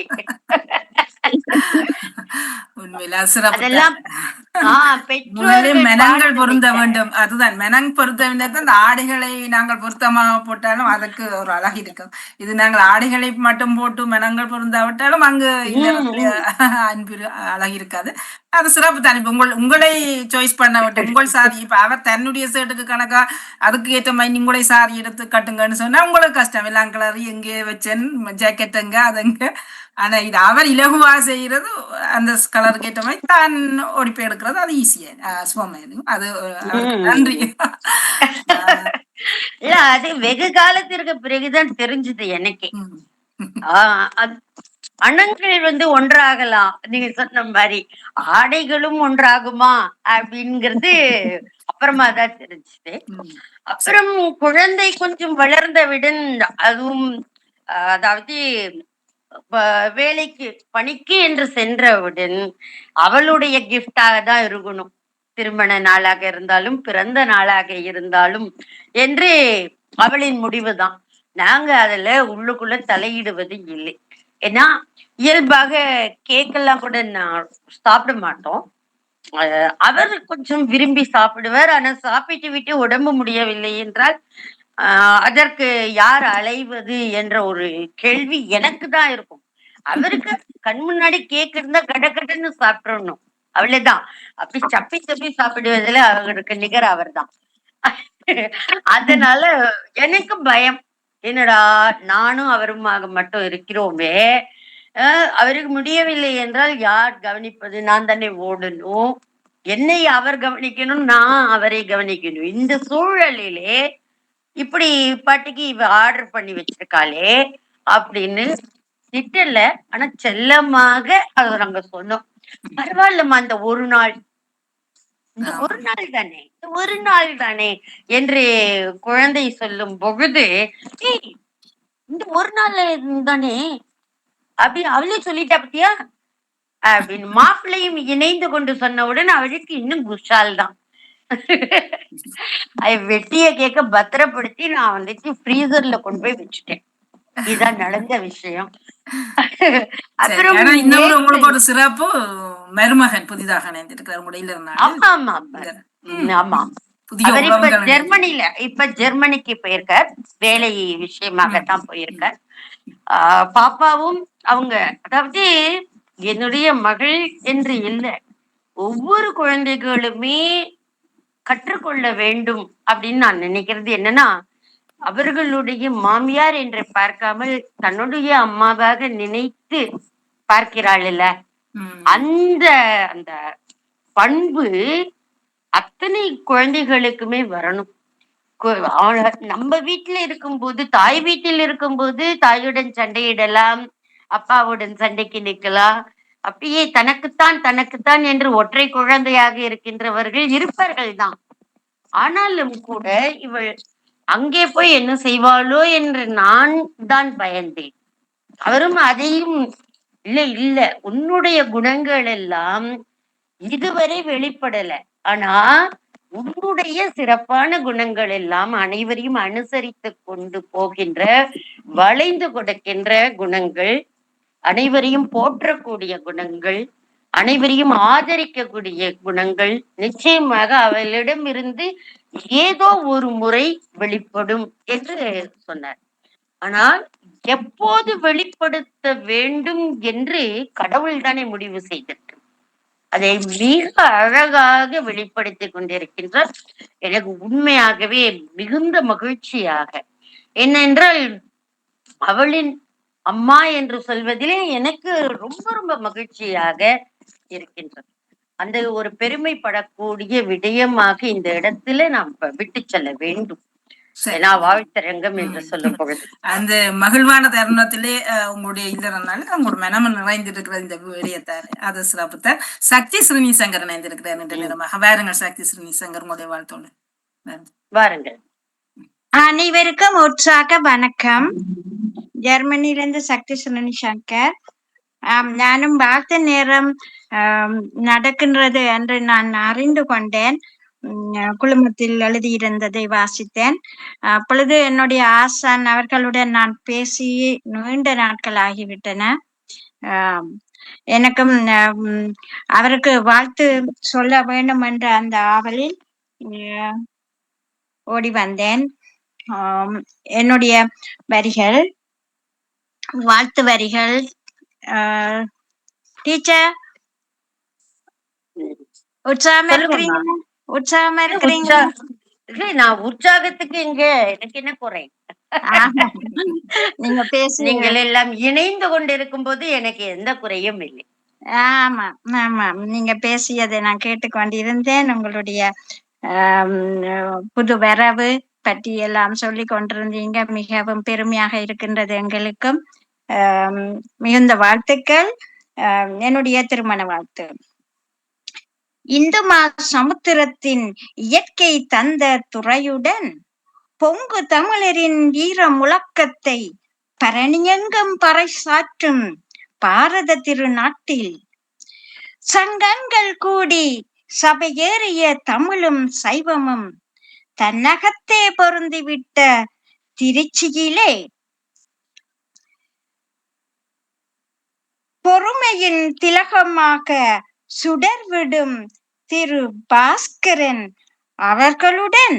அதெல்லாம் மெனங்கள் பொருந்த வேண்டும். அதுதான் மெனங் பொருத்த வேண்டியது. அந்த ஆடைகளை நாங்கள் பொருத்தமாக போட்டாலும் அதுக்கு ஒரு அழகு இருக்கும். இது நாங்கள் ஆடைகளை மட்டும் போட்டு மெனங்கள் பொருந்தாவிட்டாலும் அங்கு அன்பு அழகு இருக்காது. அது சிறப்பு தான். இப்ப உங்களை சாய்ஸ் பண்ண விட்டு உங்கள் சாரி, இப்ப அவர் தன்னுடைய ஷர்ட்டுக்கு கணக்கா அதுக்கு ஏற்ற மாதிரி உங்களை சாரி எடுத்து கட்டுங்கன்னு சொன்னா உங்களுக்கு கஷ்டம். எல்லாம் கலர் எங்கே வச்சேன், ஜாக்கெட் எங்க அதுங்க. ஆனா இது அவர் இலகுவா செய்யறது, அந்த கலருக்கு ஏற்ற மாதிரி தான் ஒடிப்பு எடுக்கிறது, அது ஈஸியா சுவமையும். அது நன்றி. இல்ல, அது வெகு காலத்திற்கு பிறகுதான் தெரிஞ்சது எனக்கு. அண்ணங்கள் ஒன்றாகலாம், நீங்க சொன்ன மாதிரி ஆடைகளும் ஒன்றாகுமா அப்படிங்கிறது அப்புறமா தான் தெரிஞ்சுது. அப்புறம் குழந்தை கொஞ்சம் வளர்ந்தவுடன், அதுவும் அதாவது வேலைக்கு பணிக்கு என்று சென்றவுடன் அவளுடைய கிஃப்டாக தான் இருக்கணும், திருமண நாளாக இருந்தாலும் பிறந்த நாளாக இருந்தாலும் என்று அவளின் முடிவுதான். நாங்க அதுல உள்ளுக்குள்ள தலையிடுவது இல்லை. ஏன்னா இயல்பாக கேக்கெல்லாம் கூட நான் சாப்பிட மாட்டோம். அவர் கொஞ்சம் விரும்பி சாப்பிடுவார். ஆனா சாப்பிட்டு விட்டு உடம்பு முடியவில்லை என்றால் அதற்கு யார் அலைவது என்ற ஒரு கேள்வி எனக்கு தான் இருக்கும். அவருக்கு கண் முன்னாடி கேக் இருந்தா கடக்கடன்னு சாப்பிடணும், அவ்வளவுதான். அப்படி சப்பி சப்பி சாப்பிடுவதில் அவருக்கு நிகர் அவர் தான். அதனால எனக்கு பயம், என்னடா நானும் அவருமாக மட்டும் இருக்கிறோமே, அவருக்கு முடியவில்லை என்றால் யார் கவனிப்பது? நான் தானே ஓடணும், என்னை அவர் கவனிக்கணும், நான் அவரை கவனிக்கணும். இந்த சூழலிலே இப்படி பாட்டுக்கு இவ ஆர்டர் பண்ணி வச்சிருக்காளே அப்படின்னு திட்டல, ஆனா செல்லமாக அதை நாங்க சொன்னோம். பரவாயில்லம்மா, இந்த ஒரு நாள், இந்த ஒரு நாள் தானே, இந்த ஒரு நாள் தானே என்று குழந்தை சொல்லும் பொழுது, ஏய் இந்த ஒரு நாள் தானே அப்படின்னு அவளே சொல்லிட்டா பத்தியா அப்படின்னு மாப்பிள்ளையும் இணைந்து கொண்டு சொன்னவுடன் அவளுக்கு இன்னும் குஷால் தான். வெட்டிய கேக்க பத்திரப்படுத்தி நான் வந்துட்டு ஃப்ரீசர்ல கொண்டு போய் வச்சுட்டேன். இதுதான் நடந்த விஷயம். அப்புறம் இன்னொரு உங்களுக்கு ஒரு சிறப்பு, மருமகன் புதிதாக இணைந்திருக்கிறார் உங்களோட இல்ல. ஆமா ஆமா ஆமா. அவர் இப்ப ஜெர்மனிக்கு போயிருக்கார், வேலை விஷயமாகத்தான் போயிருக்கார். பாப்பாவும் அவங்க, அதாவது என்னுடைய மகள் என்று இல்லை, ஒவ்வொரு குழந்தைகளுமே கற்றுக்கொள்ள வேண்டும் அப்படின்னு நான் நினைக்கிறது என்னன்னா, அவர்களுடைய மாமியார் என்று பார்க்காமல் தன்னுடைய அம்மாவாக நினைத்து பார்க்கிறாள் இல்ல, அந்த அந்த பண்பு அத்தனை குழந்தைகளுக்குமே வரணும். நம்ம வீட்டுல இருக்கும்போது, தாய் வீட்டில் இருக்கும்போது தாயுடன் சண்டையிடலாம், அப்பாவுடன் சண்டைக்கு நிற்கலாம், அப்படியே தனக்குத்தான் என்று ஒற்றை குழந்தையாக இருக்கின்றவர்கள் இருப்பார்கள் தான். ஆனாலும் கூட இவள் அங்கே போய் என்ன செய்வாளோ என்று நான் தான் பயந்தேன். அவரும் அதையும் இல்ல உன்னுடைய குணங்கள் எல்லாம் இதுவரை வெளிப்படல, ஆனா உன்னுடைய சிறப்பான குணங்கள் எல்லாம் அனைவரையும் அனுசரித்து கொண்டு போகின்ற, வளைந்து கொடுக்கின்ற குணங்கள், அனைவரையும் போற்றக்கூடிய குணங்கள், அனைவரையும் ஆதரிக்கக்கூடிய குணங்கள் நிச்சயமாக அவளிடம் இருந்து ஏதோ ஒரு முறை வெளிப்படும் என்று சொன்னார். ஆனால் எப்போது வெளிப்படுத்த வேண்டும் என்று கடவுள் தானே முடிவு செய்தது. அதை மிக அழகாக வெளிப்படுத்தி கொண்டிருக்கின்றார். எனக்கு உண்மையாகவே மிகுந்த மகிழ்ச்சியாக, என்னென்றால் அவளின் அம்மா என்று சொல்வதிலே எனக்கு ரொம்ப ரொம்ப மகிழ்ச்சியாக இருக்கின்றது. அந்த ஒரு பெருமைப்படக்கூடிய விடயமாக இந்த இடத்துல நாம் விட்டு செல்ல வேண்டும். வாழ்த்தரங்கம் என்று சொல்லும் பொழுது அந்த மகிழ்வான தருணத்திலே உங்களுடைய இல்லறனால உங்களோட மனம நிறைந்திருக்கிற இந்த விடயத்தார், அது சிறப்புத்தார். சக்தி ஸ்ரீனிசங்கர் இணைந்திருக்கிறார் என்ற நேரமாக. வாருங்கள் சக்தி ஸ்ரீனிசங்கர், உங்களுடைய வாழ்த்தோடு வாருங்கள். அனைவருக்கும் உற்சாக வணக்கம். ஜெர்மனியிலிருந்து சக்தி ஸ்ரீனிசங்கர். நானும் வாழ்த்து நேரம் நடக்கின்றது என்று நான் அறிந்து கொண்டேன். குழுமத்தில் எழுதியிருந்ததை வாசித்தேன். அப்பொழுது என்னுடைய ஆசான் அவர்களுடன் நான் பேசி நீண்ட நாட்கள் ஆகிவிட்டன. எனக்கும் அவருக்கு வாழ்த்து சொல்ல வேண்டும் என்ற அந்த ஆவலில் ஓடி வந்தேன். என்னுடைய வரிகள், வாழ்த்து வரிகள். டீச்சர் உற்சாகமா இருக்கிறீங்க? உற்சாகமா இருக்கிறீங்க? நான் உற்சாகத்துக்கு இங்க எனக்கு என்ன குறை? நீங்க நீங்கள் எல்லாம் இணைந்து கொண்டு இருக்கும் போது எனக்கு எந்த குறையும் இல்லை. ஆமா ஆமா, நீங்க பேசியதை நான் கேட்டுக்கொண்டிருந்தேன். உங்களுடைய புது வரவு பற்றி எல்லாம் சொல்லி கொண்டிருந்தீங்க. மிகவும் பெருமையாக இருக்கின்றது எங்களுக்கும். மிகுந்த வாழ்த்துக்கள். என்னுடைய திருமண வாழ்த்து. இந்து சமுத்திரத்தின் இயற்கை தந்த துறையுடன் பொங்கு தமிழரின் வீர முழக்கத்தை பரணியங்கம் பறைசாற்றும் பாரத திருநாட்டில் சங்கங்கள் கூடி சபையேறிய தமிழும் சைவமும் தன்னகத்தே பொருந்திவிட்ட திருச்சியிலே பொறுமையின் திலகமாக சுடர்விடும் திரு பாஸ்கரன் அவர்களுடன்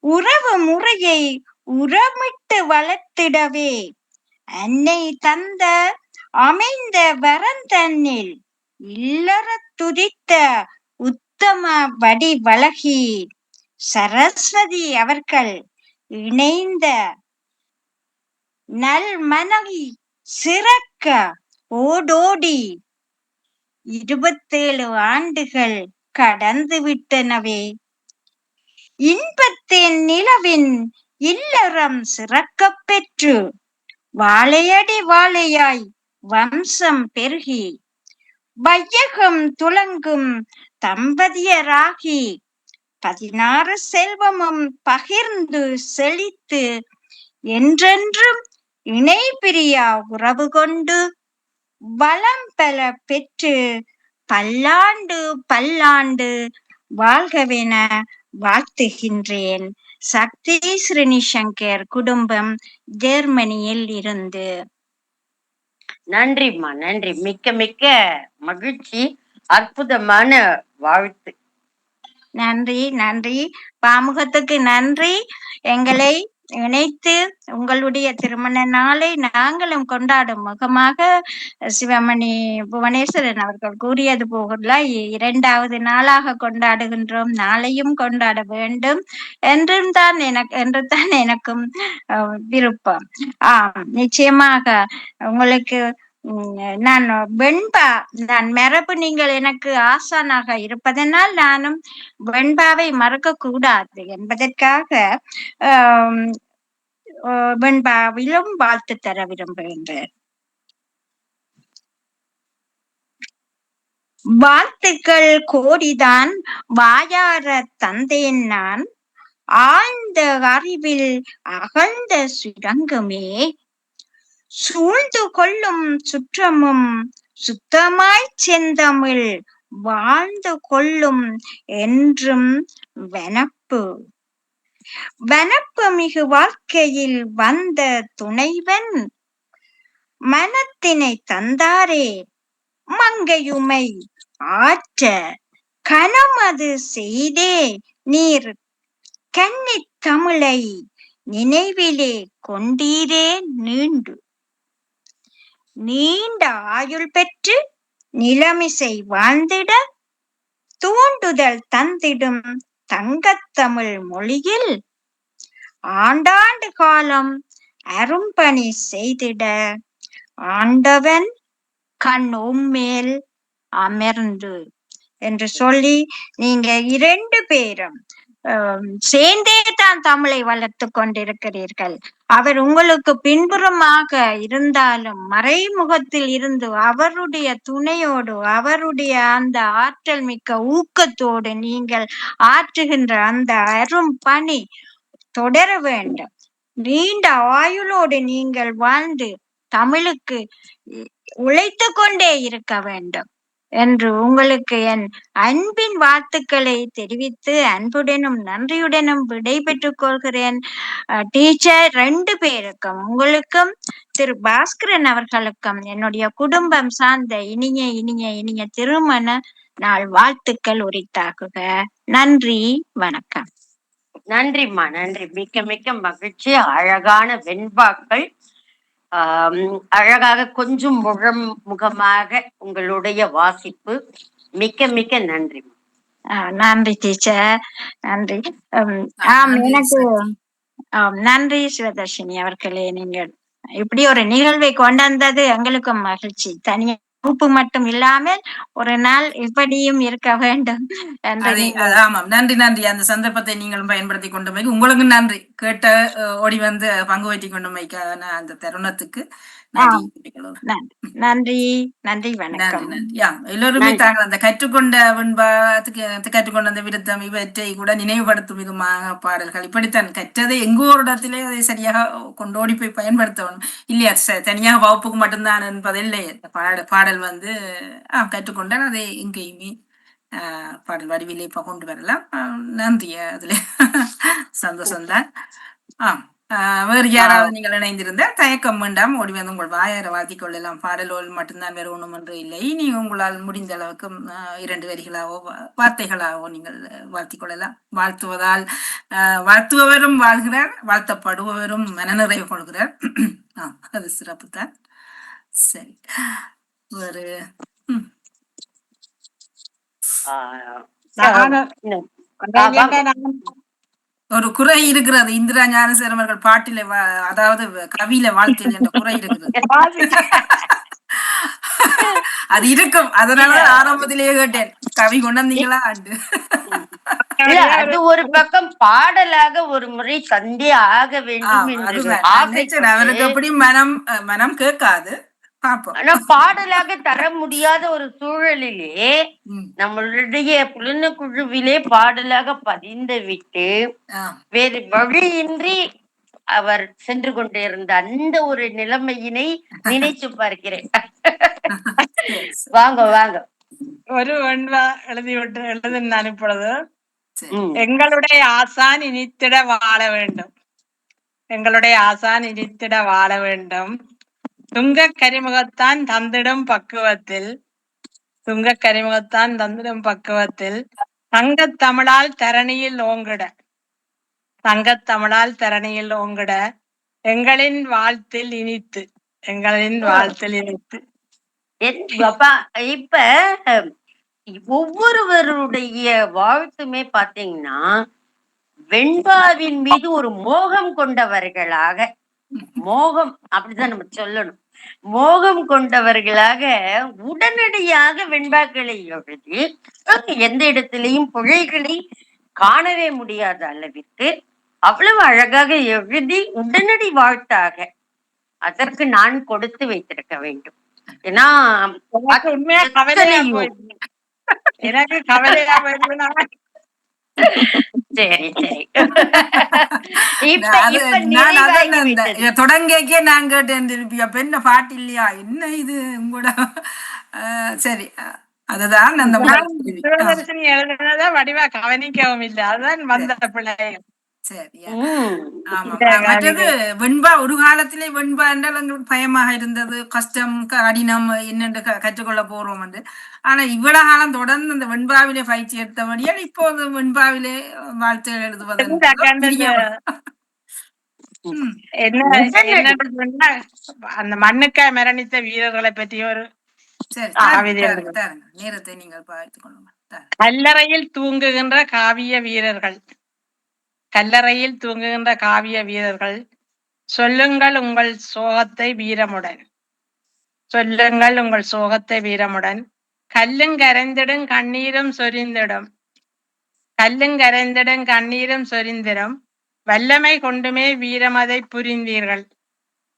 உறவு முறையை உரமிட்டு வளர்த்திடவே அன்னை தந்த அமைந்த வரந்தன்னில் இல்லற துதித்த உத்தம வடிவழகி சரஸ்வதி அவர்கள் இணைந்த நல் மனதி சிறக்க ஓடோடி 27 ஆண்டுகள் கடந்து விட்டனவே. இன்பத்தின் நிலவின் இல்லறம் சிறக்க பெற்று வாழையடி வாழையாய் வம்சம் பெருகி வையகம் துலங்கும் தம்பதியராகி 16 செல்வமும் பகிர்ந்து செழித்து என்றென்றும் இணை பிரியா உறவு கொண்டு வளம் பல பெற்று பல்லாண்டு பல்லாண்டு வாழ்கவென வாழ்த்துகின்றேன். சக்தி ஸ்ரீனிசங்கர், குடும்பம், ஜெர்மனியில் இருந்து. நன்றிம்மா, நன்றி. மிக்க மிக்க மகிழ்ச்சி. அற்புதமான வாழ்த்து. நன்றி நன்றி. பாமுகத்துக்கு நன்றி. எங்களை இணைத்து உங்களுடைய திருமண நாளை நாங்களும் கொண்டாடும் முகமாக சிவமணி புவனேஸ்வரன் அவர்கள் கூறியது போகல 2வது நாளாக கொண்டாடுகின்றோம். நாளையும் கொண்டாட வேண்டும் என்று தான் எனக்கும் விருப்பம். நிச்சயமாக உங்களுக்கு நான் வெண்பா, நான் மரபு நீங்கள் எனக்கு ஆசானாக இருப்பதனால் நானும் வெண்பாவை மறக்க கூடாது என்பதற்காக வெண்பாவிலும் வாழ்த்து தர விரும்புகின்றேன். வாழ்த்துக்கள் கோடிதான் வாயார தந்தேன் நான், ஆழ்ந்த அறிவில் அகழ்ந்த சுரங்கமே, சூழ்ந்து கொள்ளும் சுற்றமும் சுத்தமாய் செந்தமிழ், வாழ்ந்து கொள்ளும் என்றும் வனப்பு. வனப்பு மிகு வாழ்க்கையில் வந்த துணைவன் மனத்தினை தந்தாரே, மங்கையுமை ஆற்ற கனமது செய்தே நீர் கன்னித் தமிழை நினைவிலே கொண்டீரே நீண்ட ஆயுள் பெற்று நிலமிசை வாழ்ந்திட தூண்டுதல் தந்திடும் தங்கத்தமிழ் மொழியில் ஆண்டாண்டு காலம் அரும்பணி செய்திட ஆண்டவன் கண் உம்மேல் அமர்ந்து என்று சொல்லி நீங்க 2 பேரும் சேர்ந்தே தான் தமிழை வளர்த்து கொண்டிருக்கிறீர்கள். அவர் உங்களுக்கு பின்புறமாக இருந்தாலும் மறைமுகத்தில் இருந்து அவருடைய துணையோடு அவருடைய அந்த ஆற்றல் மிக்க ஊக்கத்தோடு நீங்கள் ஆற்றுகின்ற அந்த அரும் பணி தொடர வேண்டும். நீண்ட ஆயுளோடு நீங்கள் வாழ்ந்து தமிழுக்கு உழைத்து கொண்டே இருக்க வேண்டும் என்று உங்களுக்கு என் அன்பின் வாழ்த்துக்களை தெரிவித்து அன்புடனும் நன்றியுடனும் விடை பெற்றுக் கொள்கிறேன். டீச்சர் 2 பேருக்கும், உங்களுக்கும் திரு பாஸ்கரன் அவர்களுக்கும் என்னுடைய குடும்பம் சார்ந்த இனிய இனிய இனிய திருமண நாள் வாழ்த்துக்கள் உரித்தாக்குக. நன்றி, வணக்கம். நன்றிம்மா, நன்றி. மிக்க மிக்க மகிழ்ச்சி. அழகான வெண்பாக்கள், அழகாக கொஞ்சம் முகமாக உங்களுடைய வாசிப்பு. மிக்க மிக்க நன்றி. நன்றி டீச்சர், நன்றி. எனக்கு நன்றி சிவதர்ஷினி அவர்களே. நீங்கள் இப்படி ஒரு நிகழ்வை கொண்டாந்தது எங்களுக்கும் மகிழ்ச்சி. தனியா வகுப்பு மட்டும் இல்லாமல் ஒரு நாள் இப்படியும் இருக்க வேண்டும். ஆமாம், நன்றி நன்றி. அந்த சந்தர்ப்பத்தை நீங்களும் பயன்படுத்தி கொண்டமைக்கு உங்களுக்கு நன்றி. கேட்ட ஓடி வந்து பங்கு வைத்தி கொண்டமைக்கான அந்த தருணத்துக்கு நன்றி நன்றி, வணக்கம். எல்லோருமே தாங்கள் அந்த கற்றுக்கொண்ட கற்றுக்கொண்ட அந்த விருத்தம் இவற்றை கூட நினைவுபடுத்தும் விதமாக பாடல்கள் இப்படித்தான் கற்றதை எங்கோ ஒரு இடத்திலே அதை சரியாக கொண்டோடி போய் பயன்படுத்தணும் இல்லையா? தனியாக வகுப்புக்கு மட்டும்தான் என்பதில்லை. பாடல் வந்து கற்றுக்கொண்டால் அதை எங்கேயுமே பாடல் வடிவிலே இப்ப கொண்டு வரலாம். நன்றி, அதுல சந்தோஷம்தான். வேறு யாராவது நீங்கள் இணைந்திருந்தால் தயக்கம் வேண்டாம், ஓடி வந்து உங்கள் வாயார வாழ்த்தி கொள்ளலாம். பாடலோல் மட்டும்தான் வேறு ஒன்றும் என்று இல்லை. நீ உங்களால் முடிந்த அளவுக்கு 2 வரிகளாவோ வார்த்தைகளாவோ நீங்கள் வாழ்த்தி கொள்ளலாம். வாழ்த்துவதால் வாழ்த்துபவரும் வாழ்கிறார், வாழ்த்தப்படுபவரும் மனநிறைவு கொள்கிறார். அது சிறப்பு தான். சரி, வேறு ஒரு குறை இருக்கிறது. இந்திரா ஞானசேகரன் அவர்கள் பாட்டில, அதாவது கவியில வாழ்த்து என்ற குறை இருக்கிறது. அது இருக்கும், அதனாலதான் ஆரம்பத்திலேயே கேட்டேன், கவி கொண்டீங்களா அண்டு. அது ஒரு பக்கம் பாடலாக ஒரு முறை தந்தே ஆக வேண்டும். அவருக்கு எப்படி மனம் கேட்காது, பாப்போம். ஆனா பாடலாக தர முடியாத ஒரு சூழலிலே ம். நம்மளுடைய புலனக்குழுவிலே பாடலாக பதிந்து விட்டு ஆ. வேறு வழியின்றி அவர் சென்று கொண்டிருந்த அந்த ஒரு நிலைமையினை நினைச்சு பார்க்கிறேன். சரி, சரி. வாங்க வாங்க. ஒரு வெண்பா எழுதினான் இப்பொழுது. சரி. எங்களுடைய ஆசான் இனித்திட வாழ வேண்டும். எங்களுடைய ஆசான் இனித்திட வாழ வேண்டும். துங்கக் கரிமுகத்தான் தந்திடும் பக்குவத்தில் துங்கக் கரிமுகத்தான் தந்திடும் பக்குவத்தில் தங்கத் தமிழால் தரணியில் ஓங்கிட தங்கத் தமிழால் தரணியில் ஓங்கிட எங்களின் வாழ்த்தில் இனித்து எங்களின் வாழ்த்தில் இனித்து. இப்ப ஒவ்வொருவருடைய வாழ்த்துமே பாத்தீங்கன்னா வெண்பாவின் மீது ஒரு மோகம் கொண்டவர்களாக, மோகம் அப்படிதான் நம்ம சொல்லணும், மோகம் கொண்டவர்களாக உடனடியாக வெண்பாக்களை எழுதி எந்த இடத்திலையும் பிழைகளை காணவே முடியாத அளவிற்கு அவ்வளவு அழகாக எழுதி உடனடி வாழ்த்தாக அதற்கு நான் கொடுத்து வைத்திருக்க வேண்டும். ஏன்னா உண்மையா கவலையா போயிடுச்சு. எனக்கு கவலையா போயிடுச்சுன்னா சரி சரி. தொடங்கிக்கே நான் கேட்டேன் திருப்பி, அப்ப என்ன பாட்டு இல்லையா, என்ன இது உங்களோட? சரி, அதுதான் அந்த எழுதுனதா வடிவா கவனிக்கவும் இல்லை, அதுதான் வந்த பிள்ளைகள். சரியா? ஆமா. மற்றது வெண்பா ஒரு காலத்திலே வெண்பா என்றால் எங்களுக்கு பயமாக இருந்தது, கஷ்டம் கடினம் என்னென்று கற்றுக்கொள்ள போறோம் என்று. ஆனா இவ்வளவு காலம் தொடர்ந்து அந்த வெண்பாவிலே பயிற்சி எடுத்தபடியால் இப்போது வெண்பாவிலே வாழ்த்துகள் எழுதுவது அந்த மண்ணுக்காய் மரணித்த வீரர்களை பற்றி ஒரு நேரத்தை நீங்கள் பார்த்துக் கொள்ளுங்கள். கல்லறையில் தூங்குகின்ற காவிய வீரர்கள், கல்லறையில் தூங்குகின்ற காவிய வீரர்கள், சொல்லுங்கள் உங்கள் சோகத்தை வீரமுடன், சொல்லுங்கள் உங்கள் சோகத்தை வீரமுடன். கல்லுங்கரைந்திடும் கண்ணீரும் சொரிந்திடும், கல்லுங்கரைந்திடும் கண்ணீரும் சொரிந்திடும். வல்லமை கொண்டுமே வீரமதை புரிந்தீர்கள்,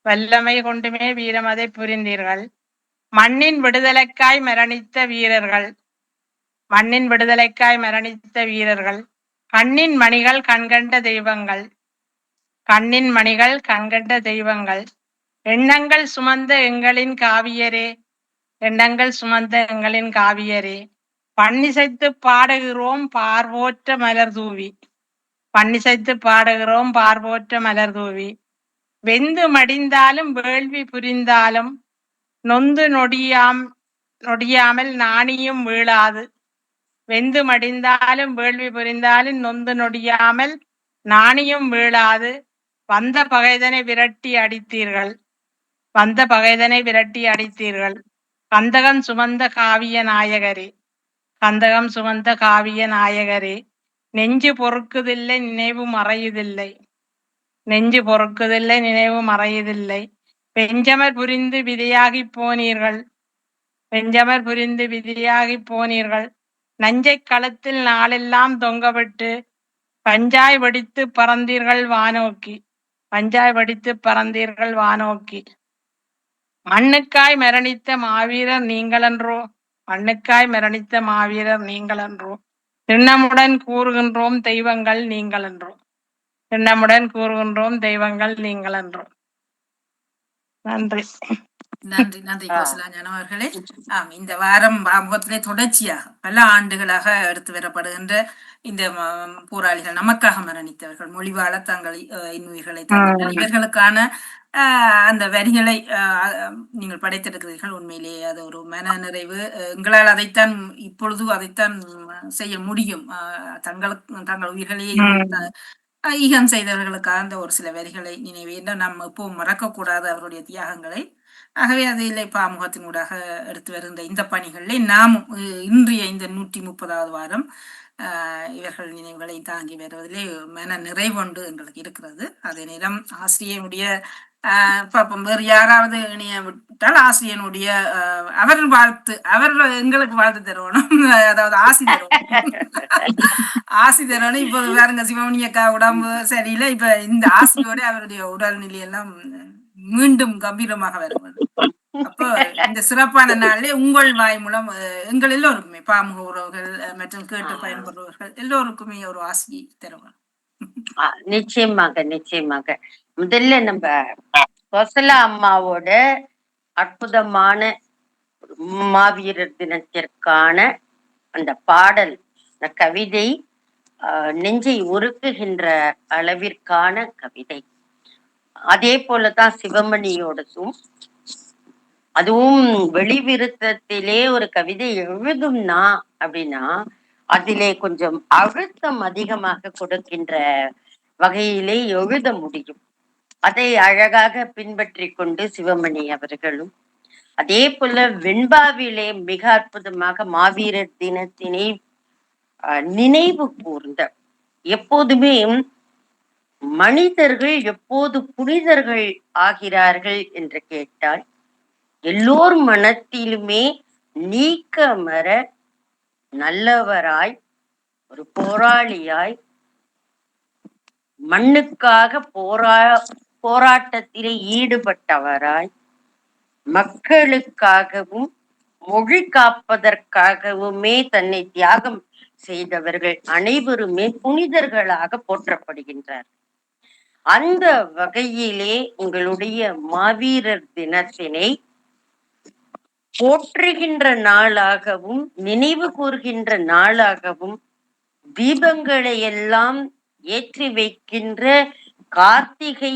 வல்லமை கொண்டுமே வீரமதை புரிந்தீர்கள். மண்ணின் விடுதலைக்காய் மரணித்த வீரர்கள், மண்ணின் விடுதலைக்காய் மரணித்த வீரர்கள். கண்ணின் மணிகள் கண்கண்ட தெய்வங்கள், கண்ணின் மணிகள் கண்கண்ட தெய்வங்கள். எண்ணங்கள் சுமந்த எங்களின் காவியரே, எண்ணங்கள் சுமந்த எங்களின் காவியரே. பன்னிசைத்து பாடுகிறோம் பார்வோற்ற மலர் தூவி, பன்னிசைத்து பாடுகிறோம் பார்வோற்ற மலர் தூவி. வெந்து மடிந்தாலும் வேள்வி புரிந்தாலும் நொந்து நொடியாமல் நாணியும் வீழாது. வெந்து மடிந்தாலும் வேள்வி புரிந்தாலும் நொந்து நொடியாமல் நாணியும் வீழாது. வந்த பகைதனை விரட்டி அடித்தீர்கள், வந்த பகைதனை விரட்டி அடித்தீர்கள். கந்தகம் சுமந்த காவிய நாயகரே, கந்தகம் சுமந்த காவிய நாயகரே. நெஞ்சு பொறுக்குதில்லை நினைவு மறையுதில்லை, நெஞ்சு பொறுக்குதில்லை நினைவு மறையுதில்லை. பெஞ்சமர் புரிந்து விதையாகி போனீர்கள், பெஞ்சமர் புரிந்து விதையாகி போனீர்கள். நஞ்சை களத்தில் நாளெல்லாம் தொங்கவிட்டு பஞ்சாய் வெடித்து பறந்தீர்கள் வானோக்கி, பஞ்சாய் வெடித்து பறந்தீர்கள் வானோக்கி. மண்ணுக்காய் மரணித்த மாவீரர் நீங்களன்றோ, மண்ணுக்காய் மரணித்த மாவீரர் நீங்களன்றோ. திண்ணமுடன் கூறுகின்றோம் தெய்வங்கள் நீங்களன்றோ, திண்ணமுடன் கூறுகின்றோம் தெய்வங்கள் நீங்களன்றோ. நன்றி. நன்றி நன்றி கோசலாஞானம் அவர்களே. இந்த வாரம் முகத்திலே தொடர்ச்சியாக பல ஆண்டுகளாக எடுத்து வரப்படுகின்ற இந்த போராளிகள், நமக்காக மரணித்தவர்கள், மொழிவாழ தங்கள் இன்னுயிர்களை தந்தார்கள், இவர்களுக்கான அந்த வரிகளை நீங்கள் படைத்திருக்கிறீர்கள். உண்மையிலேயே அது ஒரு மன நிறைவு. எங்களால் அதைத்தான் இப்பொழுது அதைத்தான் செய்ய முடியும். தங்கள் உயிர்களையே ஈகம் செய்தவர்களுக்காக அந்த ஒரு சில வரிகளை நினைவேண்ட நாம் எப்பவும் மறக்கக்கூடாது அவருடைய தியாகங்களை. ஆகவே அதிலே பாமுகத்தினூடாக எடுத்து வருகின்ற இந்த பணிகளிலே நாமும் இன்றைய இந்த 130வது வாரம் இவர்கள் நினைவுகளை தாங்கி வருவதிலே மன நிறைவொன்று எங்களுக்கு இருக்கிறது. அதே நேரம் ஆசிரியனுடைய பாப்பம் வேறு யாராவது இணைய விட்டால் ஆசிரியனுடைய அவர் வாழ்த்து, அவர் எங்களுக்கு வாழ்த்து தருவணும், அதாவது ஆசி தருவணும், ஆசி தருவணும். இப்போது பாருங்க சிவமணி அக்கா உடம்பு சரியில்லை, இப்ப இந்த ஆசியோட அவருடைய உடல்நிலை எல்லாம் மீண்டும் கம்பீரமாக வருவது. அப்போ இந்த சிறப்பான நாளிலே உங்கள் வாய் மூலம் எங்கள் எல்லோருக்குமே பாமுக உறவுகள் மற்றும் கேட்டு பயன்படுறவர்கள் எல்லோருக்குமே ஒரு ஆசையை தருவார். நிச்சயமாக நிச்சயமாக. முதல்ல நம்ம கோசலா அம்மாவோட அற்புதமான மாவீரர் தினத்திற்கான அந்த பாடல், அந்த கவிதை நெஞ்சை உருக்குகின்ற அளவிற்கான கவிதை. அதே போலதான் சிவமணியோடதும். அதுவும் வெளிவிருத்தத்திலே ஒரு கவிதை எழுதும்னா அப்படின்னா அதிலே கொஞ்சம் அழுத்தம் அதிகமாக கொடுக்கின்ற வகையிலே எழுத முடியும். அதை அழகாக பின்பற்றி கொண்டு சிவமணி அவர்களும், அதே போல வெண்பாவிலே மிக அற்புதமாக மாவீரர் தினத்தினை நினைவு கூர்ந்த, எப்போதுமே மனிதர்கள் எப்போது புனிதர்கள் ஆகிறார்கள் என்று கேட்டால் எல்லோர் மனத்திலுமே நீக்கமற நல்லவராய், ஒரு போராளியாய், மண்ணுக்காக போராட்டத்திலே ஈடுபட்டவராய், மக்களுக்காகவும் மொழி காப்பதற்காகவுமே தன்னை தியாகம் செய்தவர்கள் அனைவருமே புனிதர்களாக போற்றப்படுகின்றார். அந்த வகையிலே உங்களுடைய மாவீரர் தினத்தினை போற்றுகின்ற நாளாகவும் நினைவு கூறுகின்ற நாளாகவும் தீபங்களை எல்லாம் ஏற்றி வைக்கின்ற கார்த்திகை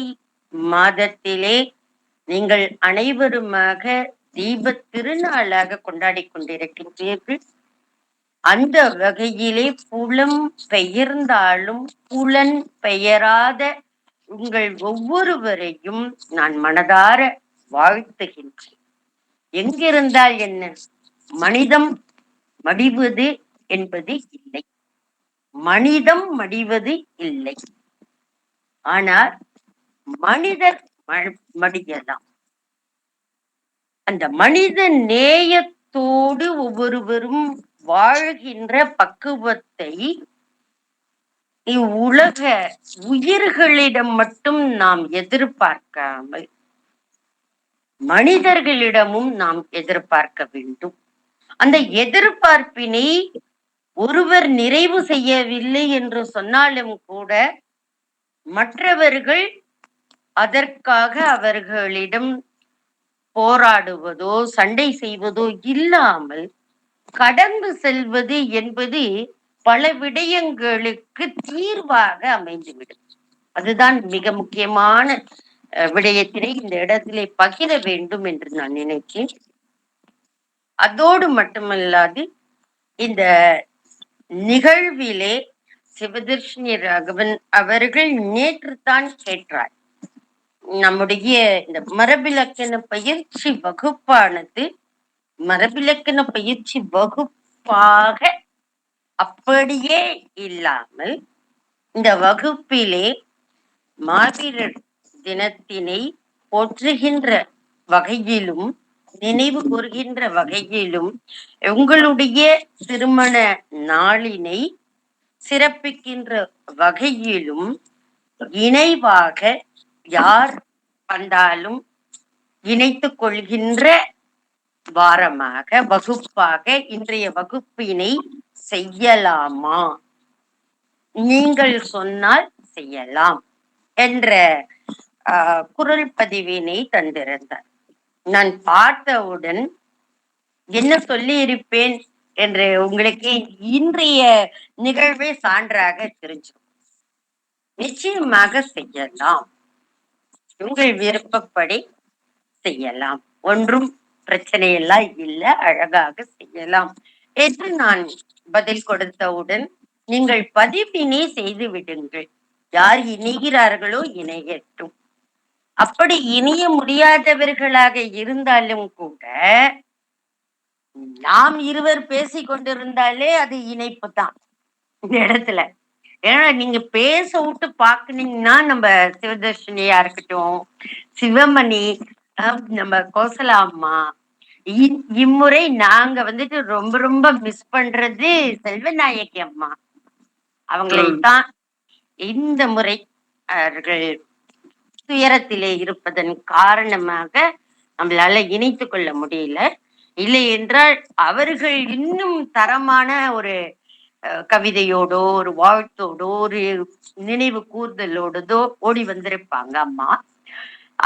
மாதத்திலே நீங்கள் அனைவருமாக தீப திருநாளாக கொண்டாடி கொண்டிருக்கின்றீர்கள். அந்த வகையிலே புலம் பெயர்ந்தாலும் புலன் பெயராத உங்கள் ஒவ்வொருவரையும் நான் மனதார வாழ்த்துகின்றேன். எங்கிருந்தால் என்ன, மனிதம் மடிவது என்பது இல்லை, மனிதம் மடிவது இல்லை. ஆனால் மனிதர் மடியலாம். அந்த மனித நேயத்தோடு ஒவ்வொருவரும் வாழ்கின்ற பக்குவத்தை இவ்வுலக உயிர்களிடம் மட்டும் நாம் எதிர்பார்க்காமல் மனிதர்களிடமும் நாம் எதிர்பார்க்க வேண்டும். அந்த எதிர்பார்ப்பினை ஒருவர் நிறைவு செய்யவில்லை என்று சொன்னாலும் கூட மற்றவர்கள் அதற்காக அவர்களிடம் போராடுவதோ சண்டை செய்வதோ இல்லாமல் கடந்து செல்வது என்பது பல விடயங்களுக்கு தீர்வாக அமைந்துவிடும். அதுதான் மிக முக்கியமான விடயத்தினை இந்த இடத்திலே பகிர வேண்டும் என்று நான் நினைக்கிறேன். அதோடு மட்டுமல்லாது இந்த நிகழ்விலே சிவதர்ஷினி ராகவன் அவர்கள் நேற்று தான் கேட்டார், நம்முடைய இந்த மரபிலக்கண பயிற்சி வகுப்பானது மரபிலக்கண பயிற்சி வகுப்பாக அப்படியே இல்லாமல் இந்த வகுப்பிலே மாவீரர் தினத்தினை போற்றுகின்ற வகையிலும் நினைவு கூறுகின்ற வகையிலும் உங்களுடைய திருமண நாளினை சிறப்பிக்கின்ற வகையிலும் இணைவாக யார் வந்தாலும் இணைத்துக் கொள்கின்ற வாரமாக வகுப்பாக இன்றைய வகுப்பினை செய்யலாமா, நீங்கள் சொன்னால் செய்யலாம் என்ற குரல் பதிவினை தந்திருந்தார். நான் பார்த்தவுடன் என்ன சொல்லி இருப்பேன் என்று உங்களுக்கு இன்றைய நிகழ்வே சான்றாக தெரிஞ்சிடும். நிச்சயமாக செய்யலாம், உங்கள் விருப்பப்படி செய்யலாம், ஒன்றும் பிரச்சனையெல்லாம் இல்லை, அழகாக செய்யலாம் என்று நான் பதில் கொடுத்தவுடன் நீங்கள் பதிவினை செய்து விடுங்கள். யார் இணைகிறார்களோ இணையட்டும். அப்படி இணைய முடியாதவர்களாக இருந்தாலும் கூட நாம் இருவர் பேசி கொண்டிருந்தாலே அது இணைப்பு தான் இந்த இடத்துல. ஏன்னா நீங்க பேச விட்டு பாக்குனீங்கன்னா நம்ம சிவதர்ஷினியா இருக்கட்டும், சிவமணி, நம்ம கோசலா அம்மா, இம்முறை நாங்க வந்துட்டு ரொம்ப ரொம்ப மிஸ் பண்றது செல்வநாயகி அம்மா. அவங்களைத்தான் இந்த முறை அவர்கள் துயரத்திலே இருப்பதன் காரணமாக நம்மளால இணைத்து கொள்ள முடியல. இல்லை என்றால் அவர்கள் இன்னும் தரமான ஒரு கவிதையோடோ ஒரு வாழ்த்தோடோ ஒரு நினைவு கூர்தலோடதோ ஓடி வந்திருப்பாங்க அம்மா.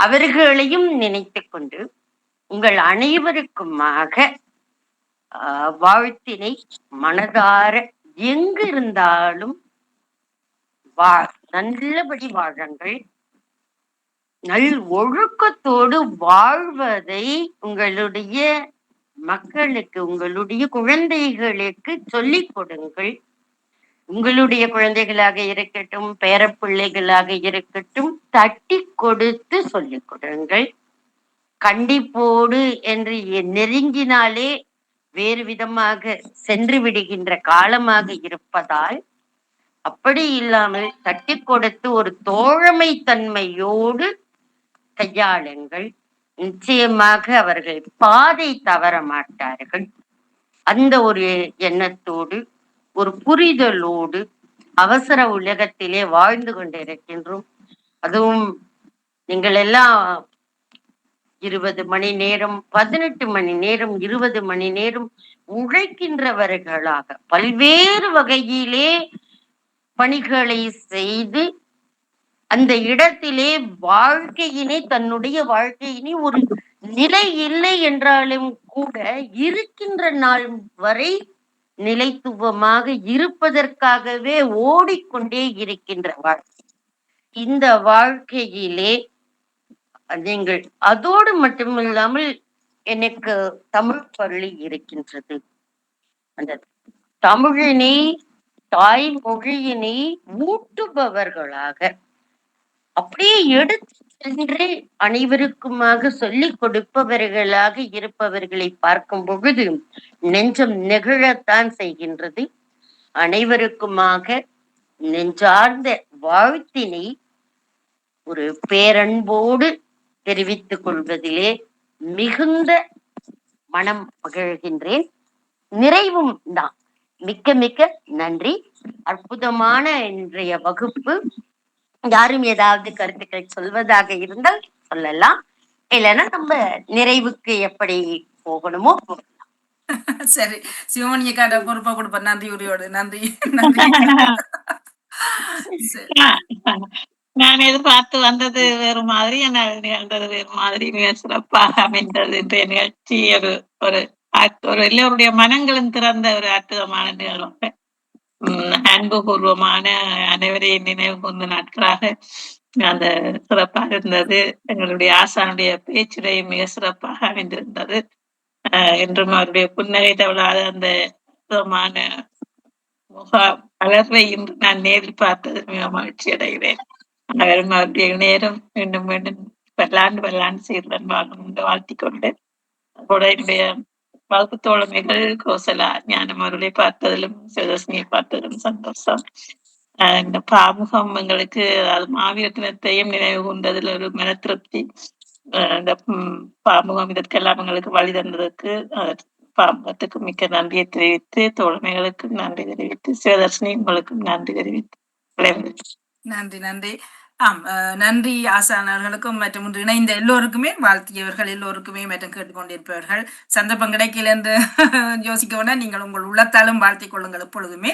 அவர்களையும் நினைத்து கொண்டு உங்கள் அனைவருக்குமாக வாழ்த்தினை மனதார எங்கு இருந்தாலும் நல்லபடி வாழுங்கள், நல் ஒழுக்கத்தோடு வாழ்வதை உங்களுடைய மக்களுக்கு உங்களுடைய குழந்தைகளுக்கு சொல்லிக் கொடுங்கள். உங்களுடைய குழந்தைகளாக இருக்கட்டும், பேரப்பிள்ளைகளாக இருக்கட்டும், தட்டி கொடுத்து சொல்லிக் கொடுங்கள். கண்டிப்போடு என்று நெருங்கினாலே வேறு விதமாக சென்று விடுகின்ற காலமாக இருப்பதால் அப்படி இல்லாமல் தட்டி கொடுத்து ஒரு தோழமை தன்மையோடு கையாளுங்கள். நிச்சயமாக அவர்கள் பாதை தவற மாட்டார்கள். அந்த ஒரு எண்ணத்தோடு ஒரு புரிதலோடு அவசர உலகத்திலே வாழ்ந்து கொண்டிருக்கின்றோம். அதுவும் நீங்கள் எல்லாம் 20 மணி நேரம் 18 மணி நேரம் 20 மணி நேரம் உழைக்கின்றவர்களாக பல்வேறு வகையிலே பணிகளை செய்து அந்த இடத்திலே வாழ்க்கையினை தன்னுடைய வாழ்க்கையினை ஒரு நிலை இல்லை என்றாலும் கூட இருக்கின்ற நாள் வரை நிலைத்துவமாக இருப்பதற்காகவே ஓடிக்கொண்டே இருக்கின்ற வாழ்க்கை. இந்த வாழ்க்கையிலே நீங்கள் அதோடு மட்டுமில்லாமல் எனக்கு தமிழ் பள்ளி இருக்கின்றது. அந்த தமிழினை தாய்மொழியினை ஊட்டுபவர்களாக அப்படியே எடுத்து சென்று அனைவருக்குமாக சொல்லிக் கொடுப்பவர்களாக இருப்பவர்களை பார்க்கும் பொழுது நெஞ்சம் நெகிழத்தான் செய்கின்றது. அனைவருக்குமாக நெஞ்சார்ந்த வாழ்த்தினை ஒரு பேரன்போடு தெரிவித்துக் கொள்வதிலே மிகுந்த மனம் மகிழ்கின்றேன். நிறைவும் தான். மிக்க மிக்க நன்றி. அற்புதமான இன்றைய வகுப்பு. யாரும் ஏதாவது கருத்துக்கள் சொல்வதாக இருந்தால் சொல்லலாம், இல்லைன்னா நம்ம நிறைவுக்கு எப்படி போகணுமோ. சரி, சிவமணியக்கார பொறுப்பா கொடுப்பேன். நன்றி உரியோடு. நன்றி நன்றி. நான் எதிர்பார்த்து வந்தது வேறு மாதிரி, நிகழ்ந்தது வேறு மாதிரி. மிக சிறப்பாக அமைந்தது இன்றைய நிகழ்ச்சி. ஒரு எல்லோருடைய மனங்களும் திறந்த ஒரு அற்புதமான நிகழ்வாக, அன்புபூர்வமான அனைவரையும் நினைவு கூர்ந்த நாட்களாக அந்த சிறப்பாக இருந்தது. எங்களுடைய ஆசானுடைய பேச்சுரையும் மிக சிறப்பாக அமைந்திருந்தது. என்றும் அவருடைய புன்னகை தவழாத அந்த அற்புதமான முக அழகை இன்று நான் நேரில் பார்த்தது மிக மகிழ்ச்சி அடைகிறேன். அவரும் அவருடைய நேரம் மீண்டும் மீண்டும் பல்லாண்டு சீர்தன் வாழும் என்று வாழ்த்திக் கொண்டு, கூட என்னுடைய வகுப்பு தோழமைகள் கோசலா ஞானம் அவர்களை பார்த்ததிலும் சிவதர்ஷினியை பார்த்ததிலும் சந்தோஷம். இந்த பாமுகம் எங்களுக்கு அது மாவீர தினத்தையும் நினைவு கொண்டதில் ஒரு மன திருப்தி. இந்த பாமுகம் இதற்கெல்லாம் எங்களுக்கு வழி தந்ததற்கு பாமுகத்துக்கு மிக்க நன்றியை தெரிவித்து, தோழமைகளுக்கு நன்றி தெரிவித்து, சிவதர்ஷினி உங்களுக்கும் நன்றி தெரிவித்து நன்றி நன்றி. நன்றி ஆசானர்களுக்கும் மற்றும் இணைந்த எல்லோருக்குமே, வாழ்த்தியவர்கள் எல்லோருக்குமே மற்றும் கேட்டுக்கொண்டிருப்பவர்கள். சந்தர்ப்பம் கிடைக்கல என்று யோசிக்க வேண்டாம், நீங்கள் உங்கள் உள்ளத்தாலும் வாழ்த்திக் கொள்ளுங்கள் எப்பொழுதுமே.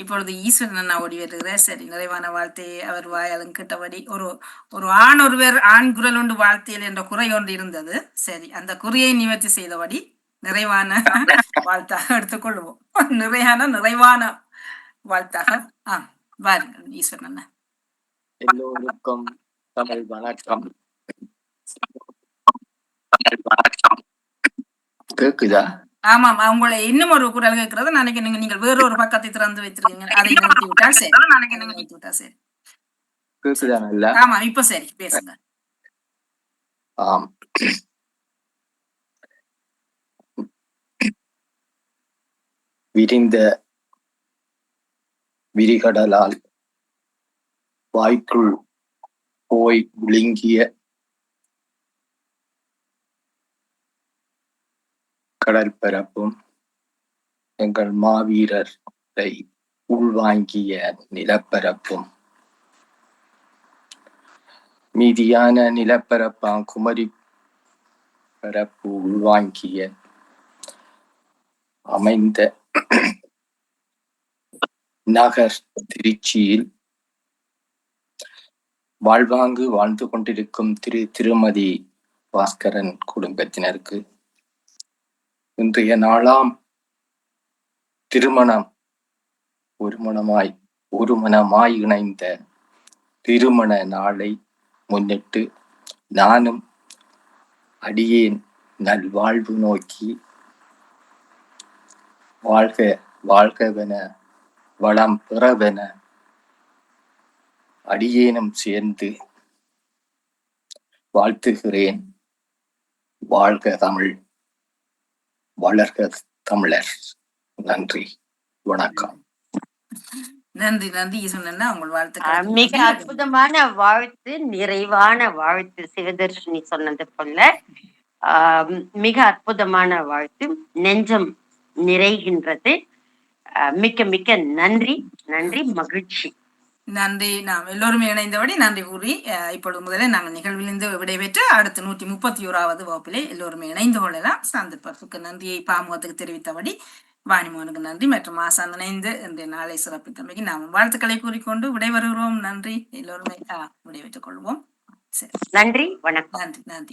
இப்பொழுது ஈஸ்வரன் நான் ஓடி வருகிறேன். சரி, நிறைவான வாழ்த்தையை அவர் வாயாலும் கேட்டபடி ஒரு ஒருவர் ஆண் குரல் ஒன்று வாழ்த்தியல் என்ற குறை ஒன்று இருந்தது. சரி, அந்த குறையை நிவர்த்தி செய்தபடி நிறைவான வாழ்த்தாக எடுத்துக்கொள்வோம். நிறைவான வாழ்த்தாக வாருங்கள் ஈஸ்வரன். எல்லோருக்கும் தமிழ் வணக்கம். கேக்குதா? ஆமாம், உங்களை இன்னும் ஒரு குரல் கேட்கிறது. நாளைக்கு நீங்கள் வேறொரு பக்கத்தை திறந்து வைத்திருக்கீங்க. அதை நிறுத்தி விட்டா சரி. கேக்குதா நல்லா? ஆமா, இப்ப சரி, பேசுங்க. ஆம், விரிந்த விரிகடலால் வாய்க்குள் போய் விழுங்கிய கடற்பரப்பும் எங்கள் மாவீரரை உள்வாங்கிய நிலப்பரப்பும் மீதியான நிலப்பரப்பாம் குமரி நிலப்பரப்பு உள்வாங்கிய அமைந்த நகர் திருச்சியில் வாழ்வாங்கு வாழ்ந்து கொண்டிருக்கும் திருமதி பாஸ்கரன் குடும்பத்தினருக்கு இன்றைய நாளாம் திருமணம் ஒரு மனமாய் இணைந்த திருமண நாளை முன்னிட்டு நானும் அடியேன் நல்வாழ்வு நோக்கி வாழ்க வாழ்கவென வளம் பெறவென அடியேனும் சேர்ந்து வாழ்த்துகிறேன். வாழ்க தமிழ், வளர்க தமிழர். நன்றி, வணக்கம். நன்றி நன்றி சொன்னா உங்கள் வாழ்த்துக்கள். மிக அற்புதமான வாழ்த்து, நிறைவான வாழ்த்து. சிவதர்ஷினி சொன்னது போல மிக அற்புதமான வாழ்த்து, நெஞ்சம் நிறைகின்றது. மிக்க மிக்க நன்றி, நன்றி, மகிழ்ச்சி. நன்றி. நாம் எல்லோருமே இணைந்தபடி நன்றி கூறி இப்பொழுது முதலே நாங்கள் நிகழ்விலிருந்து விடைபெற்று அடுத்து 131வது வகுப்பிலே எல்லோருமே இணைந்து கொள்ளலாம். சந்தர்ப்பத்துக்கு நன்றியை பாமுகத்துக்கு தெரிவித்தபடி வாணிமோனுக்கு நன்றி மற்றும் ஆசான் இணைந்து இன்றைய நாளை சிறப்பித்தமைக்கு நாம் வாழ்த்துக்களை கூறிக்கொண்டு விடைபெறுகிறோம். நன்றி. எல்லோருமே விடைபெற்றுக் கொள்வோம். நன்றி, வணக்கம். நன்றி நன்றி.